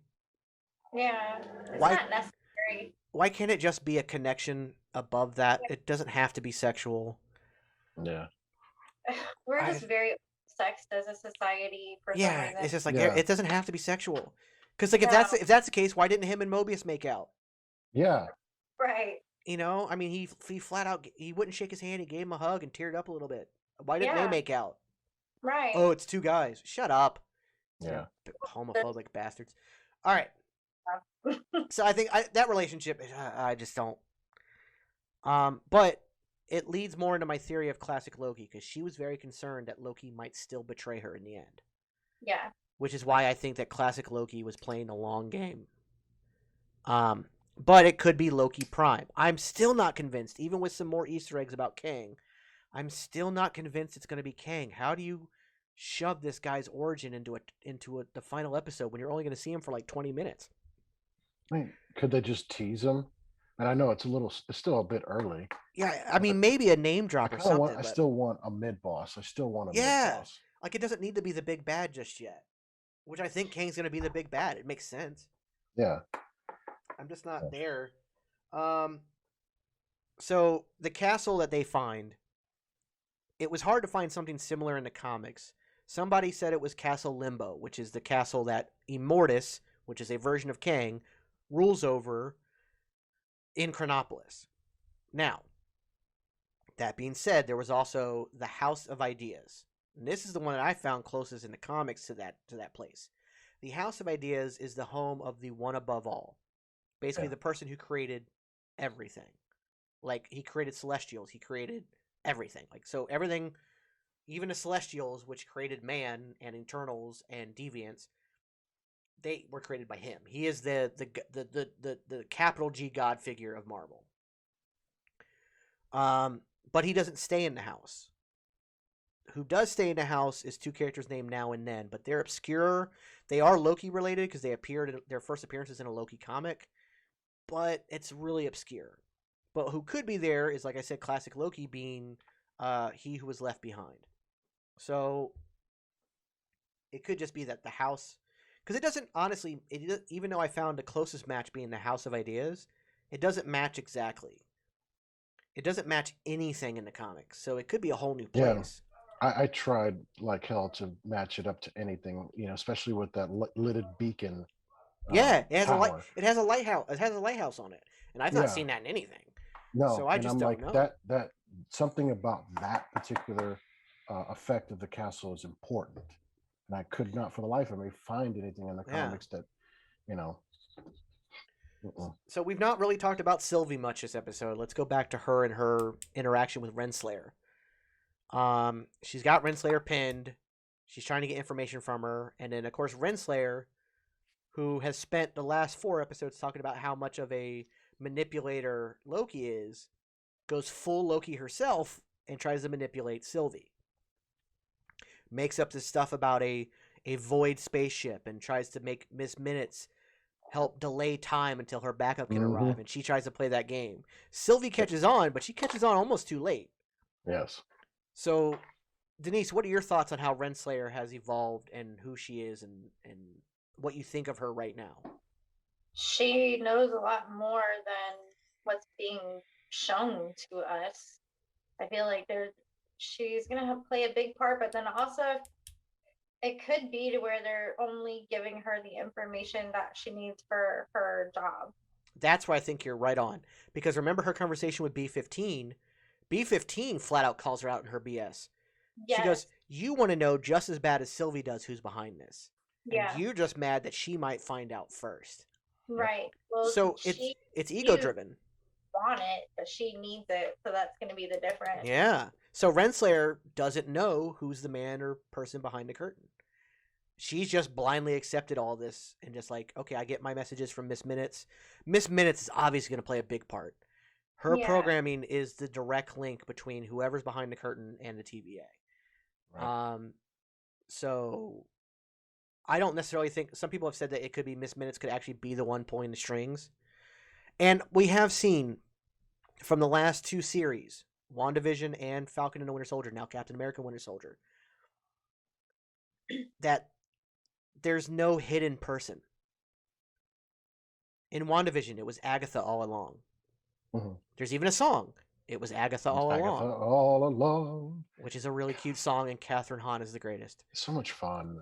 Yeah. It's not necessary. Why can't it just be a connection above that? It doesn't have to be sexual. Yeah. We're just very sexed as a society for some reason. It's just like it doesn't have to be sexual. Because like if that's the case, why didn't him and Mobius make out? Yeah. Right. You know, I mean, he flat out he wouldn't shake his hand. He gave him a hug and teared up a little bit. Why didn't they make out? Right. Oh, it's two guys. Shut up. Yeah. Homophobic bastards. All right. So I think that relationship, I just don't. But it leads more into my theory of classic Loki because she was very concerned that Loki might still betray her in the end. Yeah. Which is why I think that classic Loki was playing a long game. But it could be Loki Prime. I'm still not convinced, even with some more Easter eggs about Kang. I'm still not convinced it's going to be Kang. How do you shove this guy's origin into the final episode when you're only going to see him for like 20 minutes? I mean, could they just tease him? And I know it's still a bit early. Yeah, I mean, maybe a name drop or something. I but still want a mid boss. I still want a mid yeah, boss. like it doesn't need to be the big bad just yet. Which I think Kang's gonna be the big bad. It makes sense. Yeah. I'm just not there. So the castle that they find, it was hard to find something similar in the comics. Somebody said it was Castle Limbo, which is the castle that Immortus, which is a version of Kang, rules over in Chronopolis. Now, that being said, there was also the House of Ideas. And this is the one that I found closest in the comics to that place. The House of Ideas is the home of the one above all. Basically, the person who created everything. Like, he created Celestials. He created everything. Like, so everything, even the Celestials, which created man and Eternals and Deviants, they were created by him. He is the capital G God figure of Marvel. But he doesn't stay in the house. Who does stay in the house is two characters named Now and Then, but they're obscure. They are Loki related because they appeared in their first appearances in a Loki comic, but it's really obscure. But who could be there is, like I said, classic Loki being he who was left behind. So it could just be that the house, because it doesn't honestly, even though I found the closest match being the House of Ideas, it doesn't match exactly. It doesn't match anything in the comics, so it could be a whole new place. I tried like hell to match it up to anything, especially with that lidded beacon. Yeah, it has tower. It has a lighthouse. It has a lighthouse on it, and I've not seen that in anything. No, so I just I'm don't like know. that something about that particular effect of the castle is important, and I could not for the life of me find anything in the comics that. So we've not really talked about Sylvie much this episode. Let's go back to her and her interaction with Renslayer. She's got Renslayer pinned. She's trying to get information from her. And then, of course, Renslayer, who has spent the last 4 episodes talking about how much of a manipulator Loki is, goes full Loki herself and tries to manipulate Sylvie. Makes up this stuff about a void spaceship and tries to make Miss Minutes help delay time until her backup can arrive. And she tries to play that game. Sylvie catches on, but she catches on almost too late. Yes. So, Denise, what are your thoughts on how Renslayer has evolved and who she is and what you think of her right now? She knows a lot more than what's being shown to us. I feel like she's going to play a big part, but then also it could be to where they're only giving her the information that she needs for her job. That's where I think you're right on. Because remember her conversation with B-15? B-15 flat out calls her out in her BS. Yes. She goes, you want to know just as bad as Sylvie does who's behind this. Yeah. And you're just mad that she might find out first. Right. Well, so it's ego-driven. Want it, but she needs it, so that's going to be the difference. Yeah. So Renslayer doesn't know who's the man or person behind the curtain. She's just blindly accepted all this and just like, okay, I get my messages from Miss Minutes. Miss Minutes is obviously going to play a big part. Her programming is the direct link between whoever's behind the curtain and the TVA. Right. So I don't necessarily think, some people have said that it could be Miss Minutes could actually be the one pulling the strings. And we have seen from the last 2 series, WandaVision and Falcon and the Winter Soldier, now Captain America Winter Soldier, that there's no hidden person. In WandaVision, it was Agatha all along. Mm-hmm. There's even a song. It was Agatha all along. Which is a really cute song, and Catherine Hahn is the greatest. It's so much fun.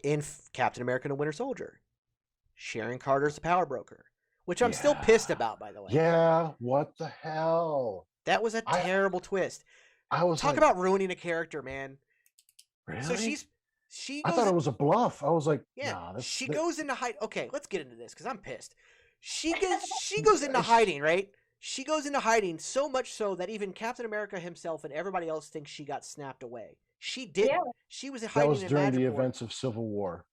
In Captain America and the Winter Soldier, Sharon Carter's the power broker, which I'm still pissed about, by the way. Yeah, what the hell? That was a terrible twist. I was Talk about ruining a character, man. Really? So I thought it was a bluff. I was like, yeah. Nah, she goes into hide. Okay, let's get into this because I'm pissed. She goes into hiding, right? She goes into hiding so much so that even Captain America himself and everybody else thinks she got snapped away. She didn't. Yeah. She was hiding. That was during the events of Civil War.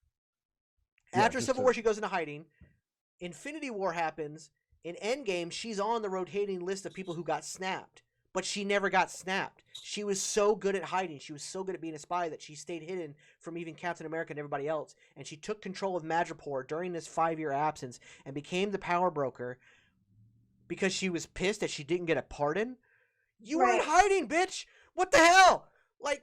After Civil War, she goes into hiding. Infinity War happens. In Endgame, she's on the rotating list of people who got snapped. but she never got snapped. She was so good at hiding. She was so good at being a spy that she stayed hidden from even Captain America and everybody else. And she took control of Madripoor during this 5-year absence and became the power broker because she was pissed that she didn't get a pardon. You weren't hiding, bitch. What the hell? Like,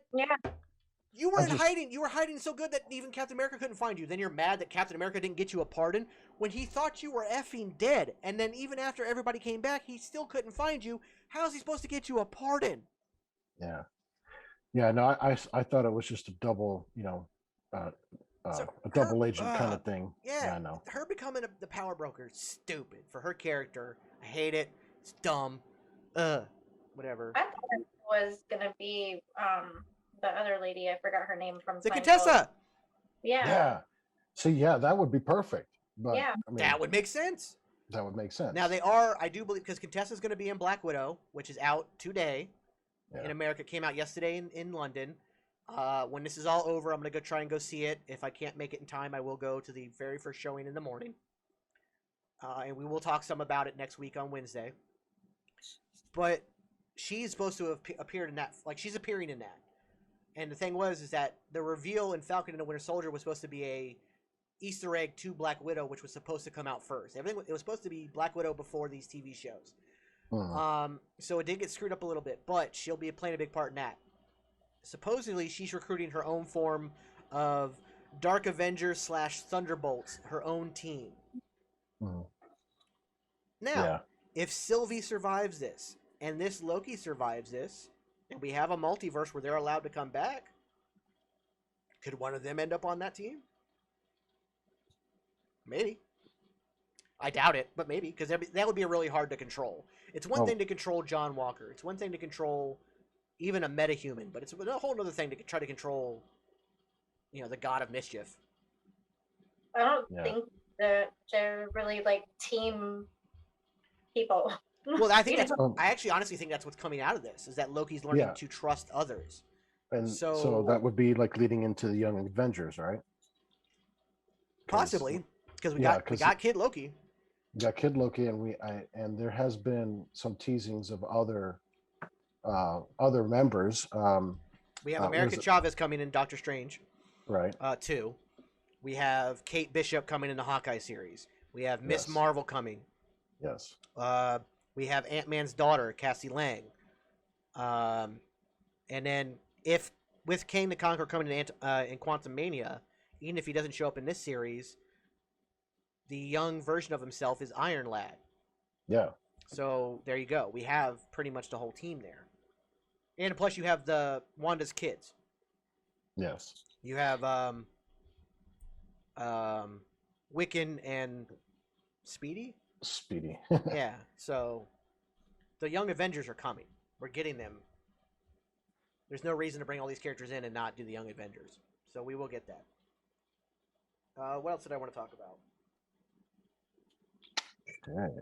you weren't hiding. You were hiding so good that even Captain America couldn't find you. Then you're mad that Captain America didn't get you a pardon when he thought you were effing dead. And then even after everybody came back, he still couldn't find you. How is he supposed to get you a pardon? Yeah. Yeah, no, I thought it was just a double, a double agent kind of thing. Yeah, I know. Her becoming the power broker is stupid for her character. I hate it. It's dumb. Whatever. I thought it was gonna be the other lady. I forgot her name from the Seinfeld. Contessa. Yeah. Yeah. See, yeah, that would be perfect. But Yeah. I mean, That would make sense. that would make sense. Now they are, I do believe, because Contessa's going to be in Black Widow, which is out today. Yeah. In America. It came out yesterday in London. When this is all over, I'm going to go try and go see it. If I can't make it in time, I will go to the very first showing in the morning. And we will talk some about it next week on Wednesday. But she's supposed to have appeared in that. Like, she's appearing in that. And the thing is that the reveal in Falcon and the Winter Soldier was supposed to be a Easter egg to Black Widow, which was supposed to come out first. It was supposed to be Black Widow before these TV shows. So it did get screwed up a little bit, but she'll be playing a big part in that. Supposedly, she's recruiting her own form of Dark Avengers / Thunderbolts, her own team. Now, if Sylvie survives this, and this Loki survives this, and we have a multiverse where they're allowed to come back, could one of them end up on that team? Maybe. I doubt it, but maybe, because that would be really hard to control. It's one thing to control John Walker. It's one thing to control even a metahuman, but it's a whole other thing to try to control, the God of Mischief. I don't think that they're really like team people. Well, I think I actually honestly think that's what's coming out of this, is that Loki's learning to trust others. And so that would be like leading into the Young Avengers, right? Possibly, because we got Kid Loki. We got Kid Loki, and there has been some teasings of other members. We have America Chavez coming in Doctor Strange, right? 2. We have Kate Bishop coming in the Hawkeye series. We have Miss Marvel coming. Yes. We have Ant-Man's daughter, Cassie Lang. And then with Kang the Conqueror coming in Quantumania, even if he doesn't show up in this series, the young version of himself is Iron Lad. Yeah. So there you go. We have pretty much the whole team there. And plus you have the Wanda's kids. Yes. You have Wiccan and Speedy? Speedy. Yeah. So the Young Avengers are coming. We're getting them. There's no reason to bring all these characters in and not do the Young Avengers. So we will get that. What else did I want to talk about? Okay.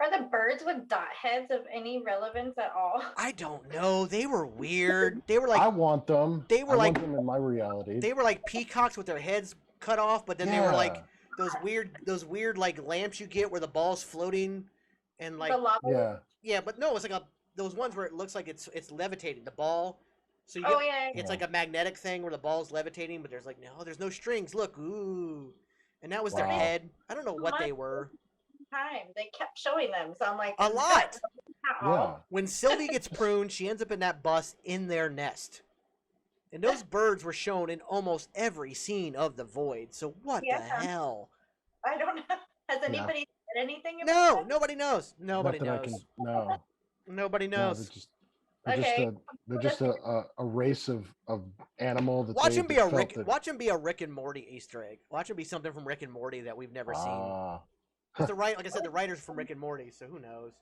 Are the birds with dot heads of any relevance at all? I don't know. They were weird. They were like, I want them. They were I like want them in my reality. They were like peacocks with their heads cut off, but then they were like those weird like lamps you get where the ball's floating and like yeah, but no, it's like those ones where it looks like it's levitating the ball. So you it's like a magnetic thing where the ball's levitating, but there's no strings. Look, ooh, and that was their head. I don't know what they were. They kept showing them, so I'm like a lot. Yeah. When Sylvie gets pruned, she ends up in that bus in their nest. And those birds were shown in almost every scene of The Void. So what the hell? I don't know. Has anybody said anything about No, that? nobody knows. Nobody knows. Nobody knows. They're just a race of animal that watch him be a Rick and Morty Easter egg. Watch him be something from Rick and Morty that we've never seen. Because like I said, the writer's from Rick and Morty, so who knows?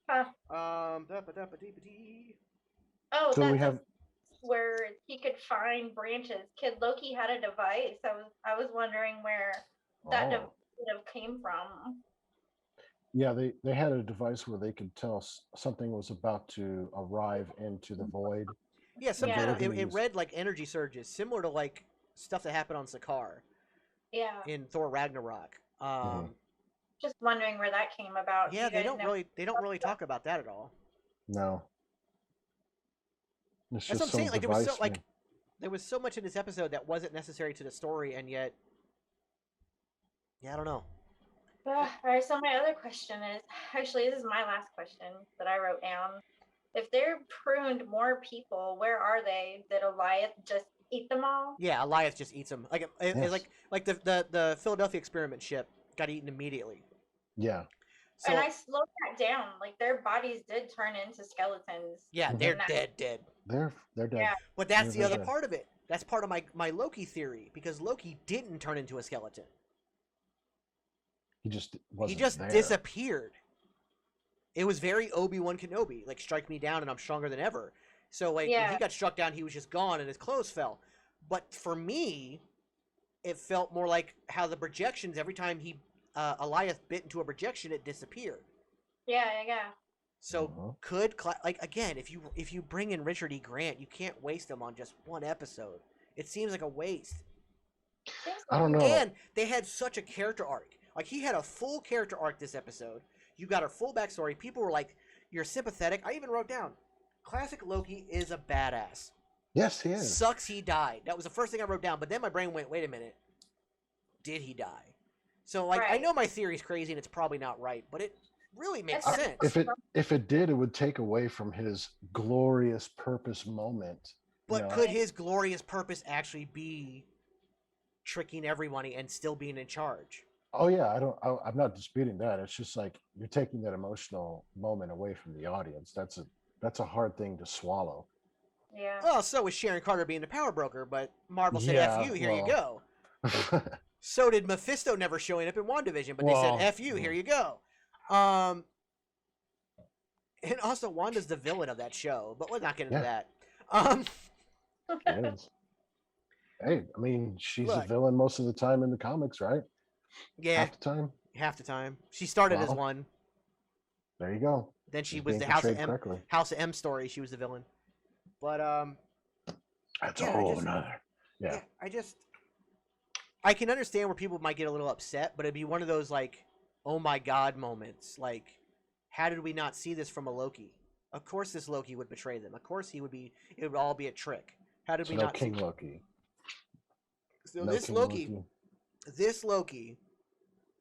Huh. Oh, so we have where he could find branches. Kid Loki had a device. I was wondering where that device would have came from. Yeah, they had a device where they could tell something was about to arrive into the void. Yeah, it read like energy surges, similar to like stuff that happened on Sakaar. Yeah. In Thor Ragnarok. Just wondering where that came about. Yeah, they don't really talk about that at all. No, it's That's what just I'm some saying. Like device. there was so much in this episode that wasn't necessary to the story, and yet, yeah, I don't know. All right, so my other question is actually, this is my last question that I wrote down. If they're pruned more people, where are they? Did Elias just eat them all? Yeah, Elias just eats them. Yes. Like the Philadelphia experiment ship got eaten immediately. Yeah. And So I slowed that down. Like their bodies did turn into skeletons. yeah, Mhm. they're in that. dead. They're dead. Yeah. But that's They're the other dead. part of it. That's part of my Loki theory because Loki didn't turn into a skeleton. He just He wasn't just there. disappeared. It was very Obi-Wan Kenobi, like strike me down and I'm stronger than ever. So like when Yeah. he got struck down, he was just gone and his clothes fell. But for me, it felt more like how the projections every time Elias bit into a projection, it disappeared. Yeah. So Mhm. could like again, if you bring in Richard E. Grant, you can't waste him on just one episode. It seems like a waste. I don't know. And they had such a character arc. Like he had a full character arc this episode. You got a full backstory. People were like, "You're sympathetic." I even wrote down, "Classic Loki is a badass." Yes, he is. Sucks he died. That was the first thing I wrote down. But then my brain went, "Wait a minute, did he die?" So like I Right. know my theory's crazy and it's probably not right, but it really makes That's- sense. If it did, it would take away from his glorious purpose moment. But could his glorious purpose actually be tricking everybody and still being in charge? Oh yeah, I'm not disputing that. It's just like you're taking that emotional moment away from the audience. That's a hard thing to swallow. Yeah. Well, so was Sharon Carter being the power broker, but Marvel said, Yeah, F you, here you well. go. So did Mephisto never showing up in WandaVision, but they Well, said, F you, here you go. And also, Wanda's the villain of that show, but we're not getting into Yeah. that. It is. Hey, I mean, she's a Look. villain most of the time in the comics, right? Yeah, Half the time. half the time. She started as Well, one. There you go. Then she She's was being the House of portrayed correctly. House of M story. She was the villain. But That's yeah, a I whole just- nother. Yeah. I can understand where people might get a little upset, but it'd be one of those like, oh my god moments. Like, how did we not see this from a Loki? Of course, this Loki would betray them. Of course, it would all be a trick. How did So we no not King see? Loki. So No this King Loki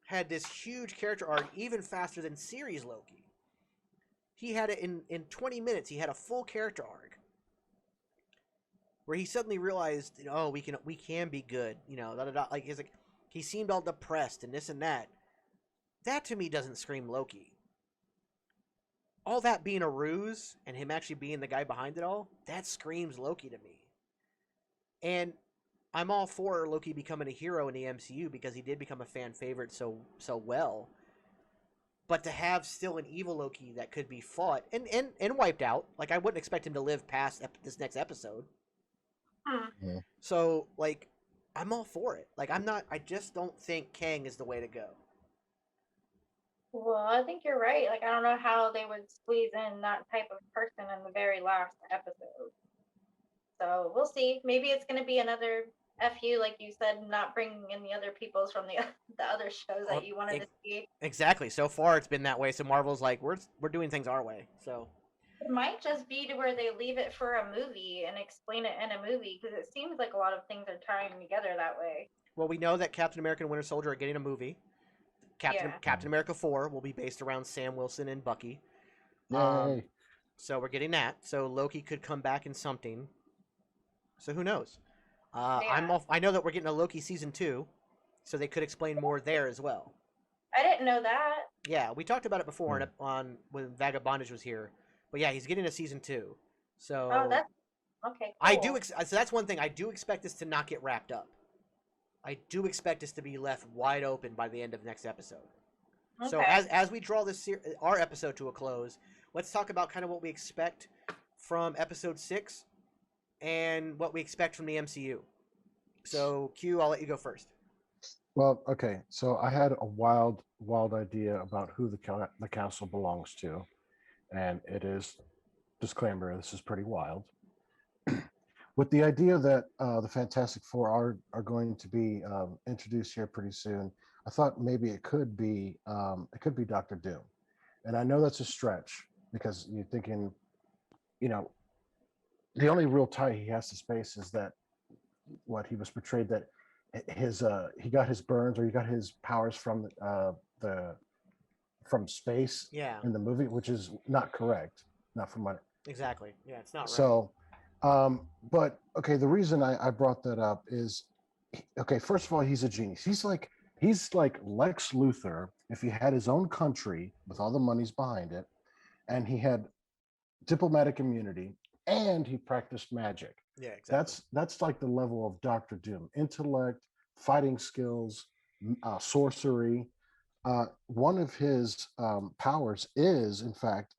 had this huge character arc even faster than series Loki. He had it in 20 minutes. He had a full character arc where he suddenly realized, oh, we can be good. Like he seemed all depressed and this and that. That to me doesn't scream Loki. All that being a ruse and him actually being the guy behind it all, that screams Loki to me. And I'm all for Loki becoming a hero in the MCU because he did become a fan favorite so well. But to have still an evil Loki that could be fought and wiped out, like I wouldn't expect him to live past this next episode. So like, I'm all for it. Like I just don't think Kang is the way to go. Well, I think you're right. Like, I don't know how they would squeeze in that type of person in the very last episode. So we'll see. Maybe it's going to be another FU, like you said, not bringing in the other peoples from the other shows that you wanted to see. Exactly. So far, it's been that way. So Marvel's like, we're doing things our way. So it might just be to where they leave it for a movie and explain it in a movie because it seems like a lot of things are tying together that way. Well, we know that Captain America and Winter Soldier are getting a movie. Captain America 4 will be based around Sam Wilson and Bucky. Yay. So we're getting that. So Loki could come back in something. So who knows? I know that we're getting a Loki season 2, so they could explain more there as well. I didn't know that. Yeah, we talked about it before on when Vagabondage was here. But yeah, he's getting a season 2. So that's okay. Cool. So that's one thing. I do expect this to not get wrapped up. I do expect this to be left wide open by the end of next episode. Okay. So as we draw our episode to a close, let's talk about kind of what we expect from episode 6 and what we expect from the MCU. So Q, I'll let you go first. Well, okay. So I had a wild idea about who the castle belongs to, and it is, disclaimer, this is pretty wild. With the idea that the Fantastic Four are going to be introduced here pretty soon, I thought maybe it could be Dr. Doom, and I know that's a stretch, because you're thinking, you know, the only real tie he has to space is that what he was portrayed that his he got his burns or he got his powers the from space Yeah, in the movie, which is not correct, not from what. exactly. Yeah, it's not right. So, but okay, the reason I brought that up is, okay, first of all, he's a genius. He's like Lex Luthor if he had his own country with all the monies behind it, and he had diplomatic immunity, and he practiced magic. Yeah, exactly. That's like the level of Doctor Doom: intellect, fighting skills, sorcery. One of his powers is, in fact,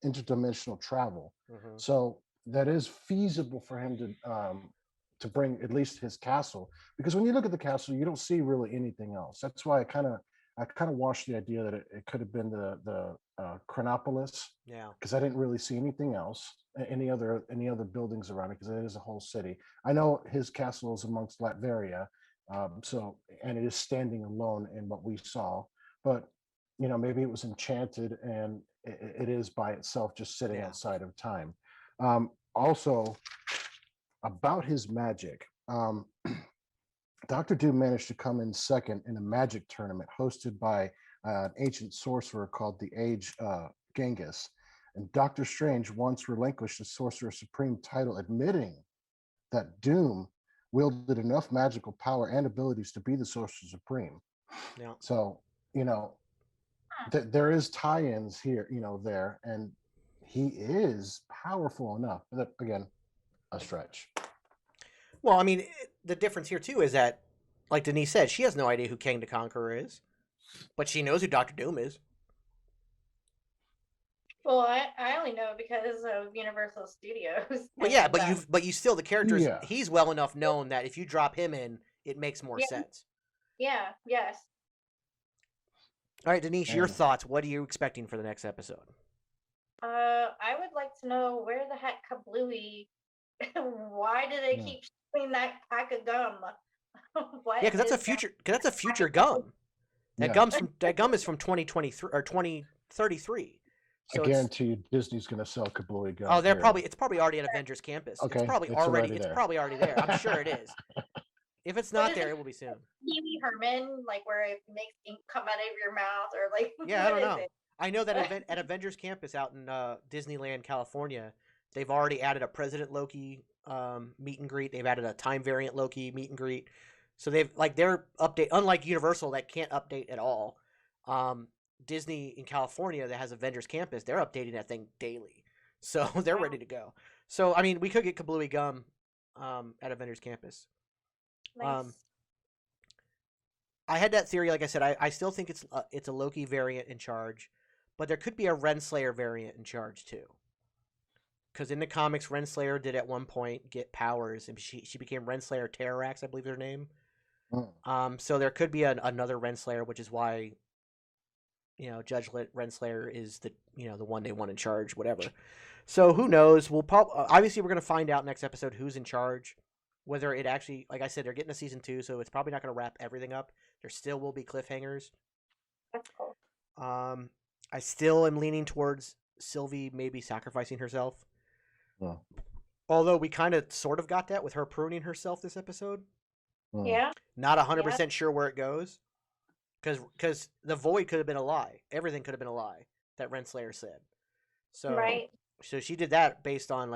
interdimensional travel. Hmm. So that is feasible for him to bring at least his castle. Because when you look at the castle, you don't see really anything else. That's why I kind of washed the idea that it could have been the Chronopolis, Yeah. because I didn't really see anything else, any other buildings around it, because it is a whole city. I know his castle is amongst Latveria, and it is standing alone in what we saw, but maybe it was enchanted and it is by itself just sitting Yeah. outside of time. Also, about his magic, Dr. Doom managed to come in second in a magic tournament hosted by an ancient sorcerer called the Age Genghis. And Doctor Strange once relinquished the Sorcerer Supreme title, admitting that Doom wielded enough magical power and abilities to be the Sorcerer Supreme. Yeah. So, there is tie-ins here, there, and he is powerful enough. But again, a stretch. Well, I mean, the difference here too is that, like Denise said, she has no idea who Kang the Conqueror is, but she knows who Doctor Doom is. Well, I only know because of Universal Studios. But yeah, but you still the characters. Yeah. He's well enough known that if you drop him in, it makes more Yeah. sense. Yeah, yes. All right, Denise, your And- thoughts. What are you expecting for the next episode? I would like to know where the heck Kablooey. Why do they keep showing that pack of gum? What Yeah, because that's a is that? future. Because that's a future gum. That Yeah. gum is from 2023 or 2033. I guarantee you Disney's going to sell Kabooey gum. Oh, here. it's probably already at Avengers Campus. Okay, It's probably it's already already there. probably already there. I'm sure it is. If it's What not is there, it? it will be soon. Pee Wee Herman, like where it makes ink come out of your mouth, or like Yeah, I what don't is know. it? I know that at Avengers Campus out in Disneyland, California, they've already added a President Loki meet and greet. They've added a Time Variant Loki meet and greet. So they're update, unlike Universal that can't update at all. Disney in California that has Avengers Campus, they're updating that thing daily. So they're ready to go. So I mean, we could get Kablooey gum at Avengers Campus. Nice. I had that theory, like I said, I still think it's a Loki variant in charge, but there could be a Renslayer variant in charge too. Because in the comics, Renslayer did at one point get powers, and she became Renslayer Terrarax, I believe her name. So there could be another Renslayer, which is why, Judge Renslayer is the one they want in charge, whatever. So who knows? We'll obviously we're gonna find out next episode who's in charge. Whether it actually, like I said, they're getting a season 2, so it's probably not going to wrap everything up. There still will be cliffhangers. That's cool. I still am leaning towards Sylvie maybe sacrificing herself. Oh. Although we kind of sort of got that with her pruning herself this episode. Yeah. Not 100% sure where it goes. Because the void could have been a lie. Everything could have been a lie that Renslayer said. So, Right. So she did that based on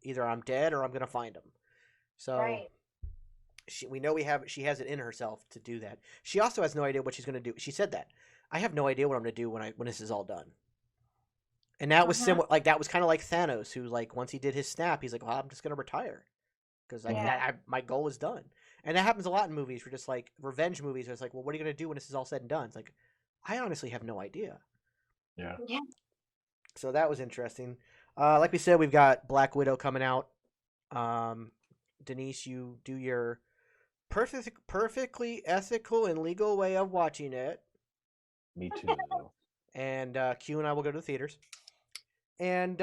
either I'm dead or I'm going to find him. So Right. we know she has it in herself to do that. She also has no idea what she's going to do. She said that. I have no idea what I'm going to do when this is all done. And that was similar. Like that was kind of like Thanos, who once he did his snap, he's like, "Well, I'm just going to retire because my goal is done." And that happens a lot in movies. Where just like revenge movies, where it's like, "Well, what are you going to do when this is all said and done?" It's like, I honestly have no idea. Yeah. Yeah. So that was interesting. Like we said, we've got Black Widow coming out. Denise, you do your perfectly ethical and legal way of watching it. Me too. And Q and I will go to the theaters. And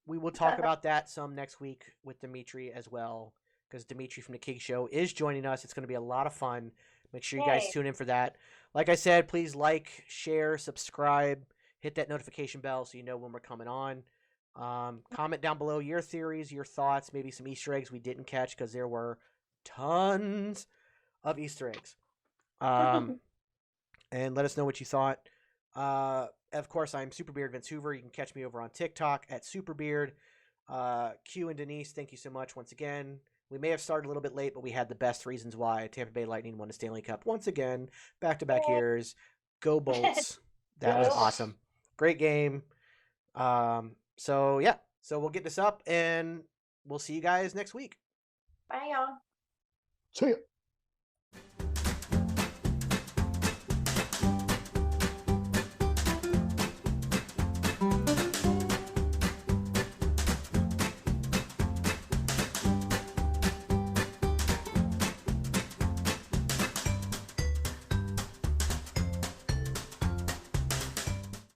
we will talk about that some next week with Dimitri as well, because Dimitri from the Geeks Show is joining us. It's going to be a lot of fun. Make sure you guys tune in for that. Like I said, please like, share, subscribe, hit that notification bell so you know when we're coming on. Comment down below your theories, your thoughts, maybe some Easter eggs we didn't catch because there were tons of Easter eggs. And let us know what you thought. Of course, I'm SuperBeard Vince Hoover. You can catch me over on TikTok at SuperBeard. Q and Denise, thank you so much once again. We may have started a little bit late, but we had the best reasons why. Tampa Bay Lightning won the Stanley Cup once again. Back-to-back years. Go Bolts. That was awesome. Great game. So, yeah. So we'll get this up, and we'll see you guys next week. Bye, y'all. See ya.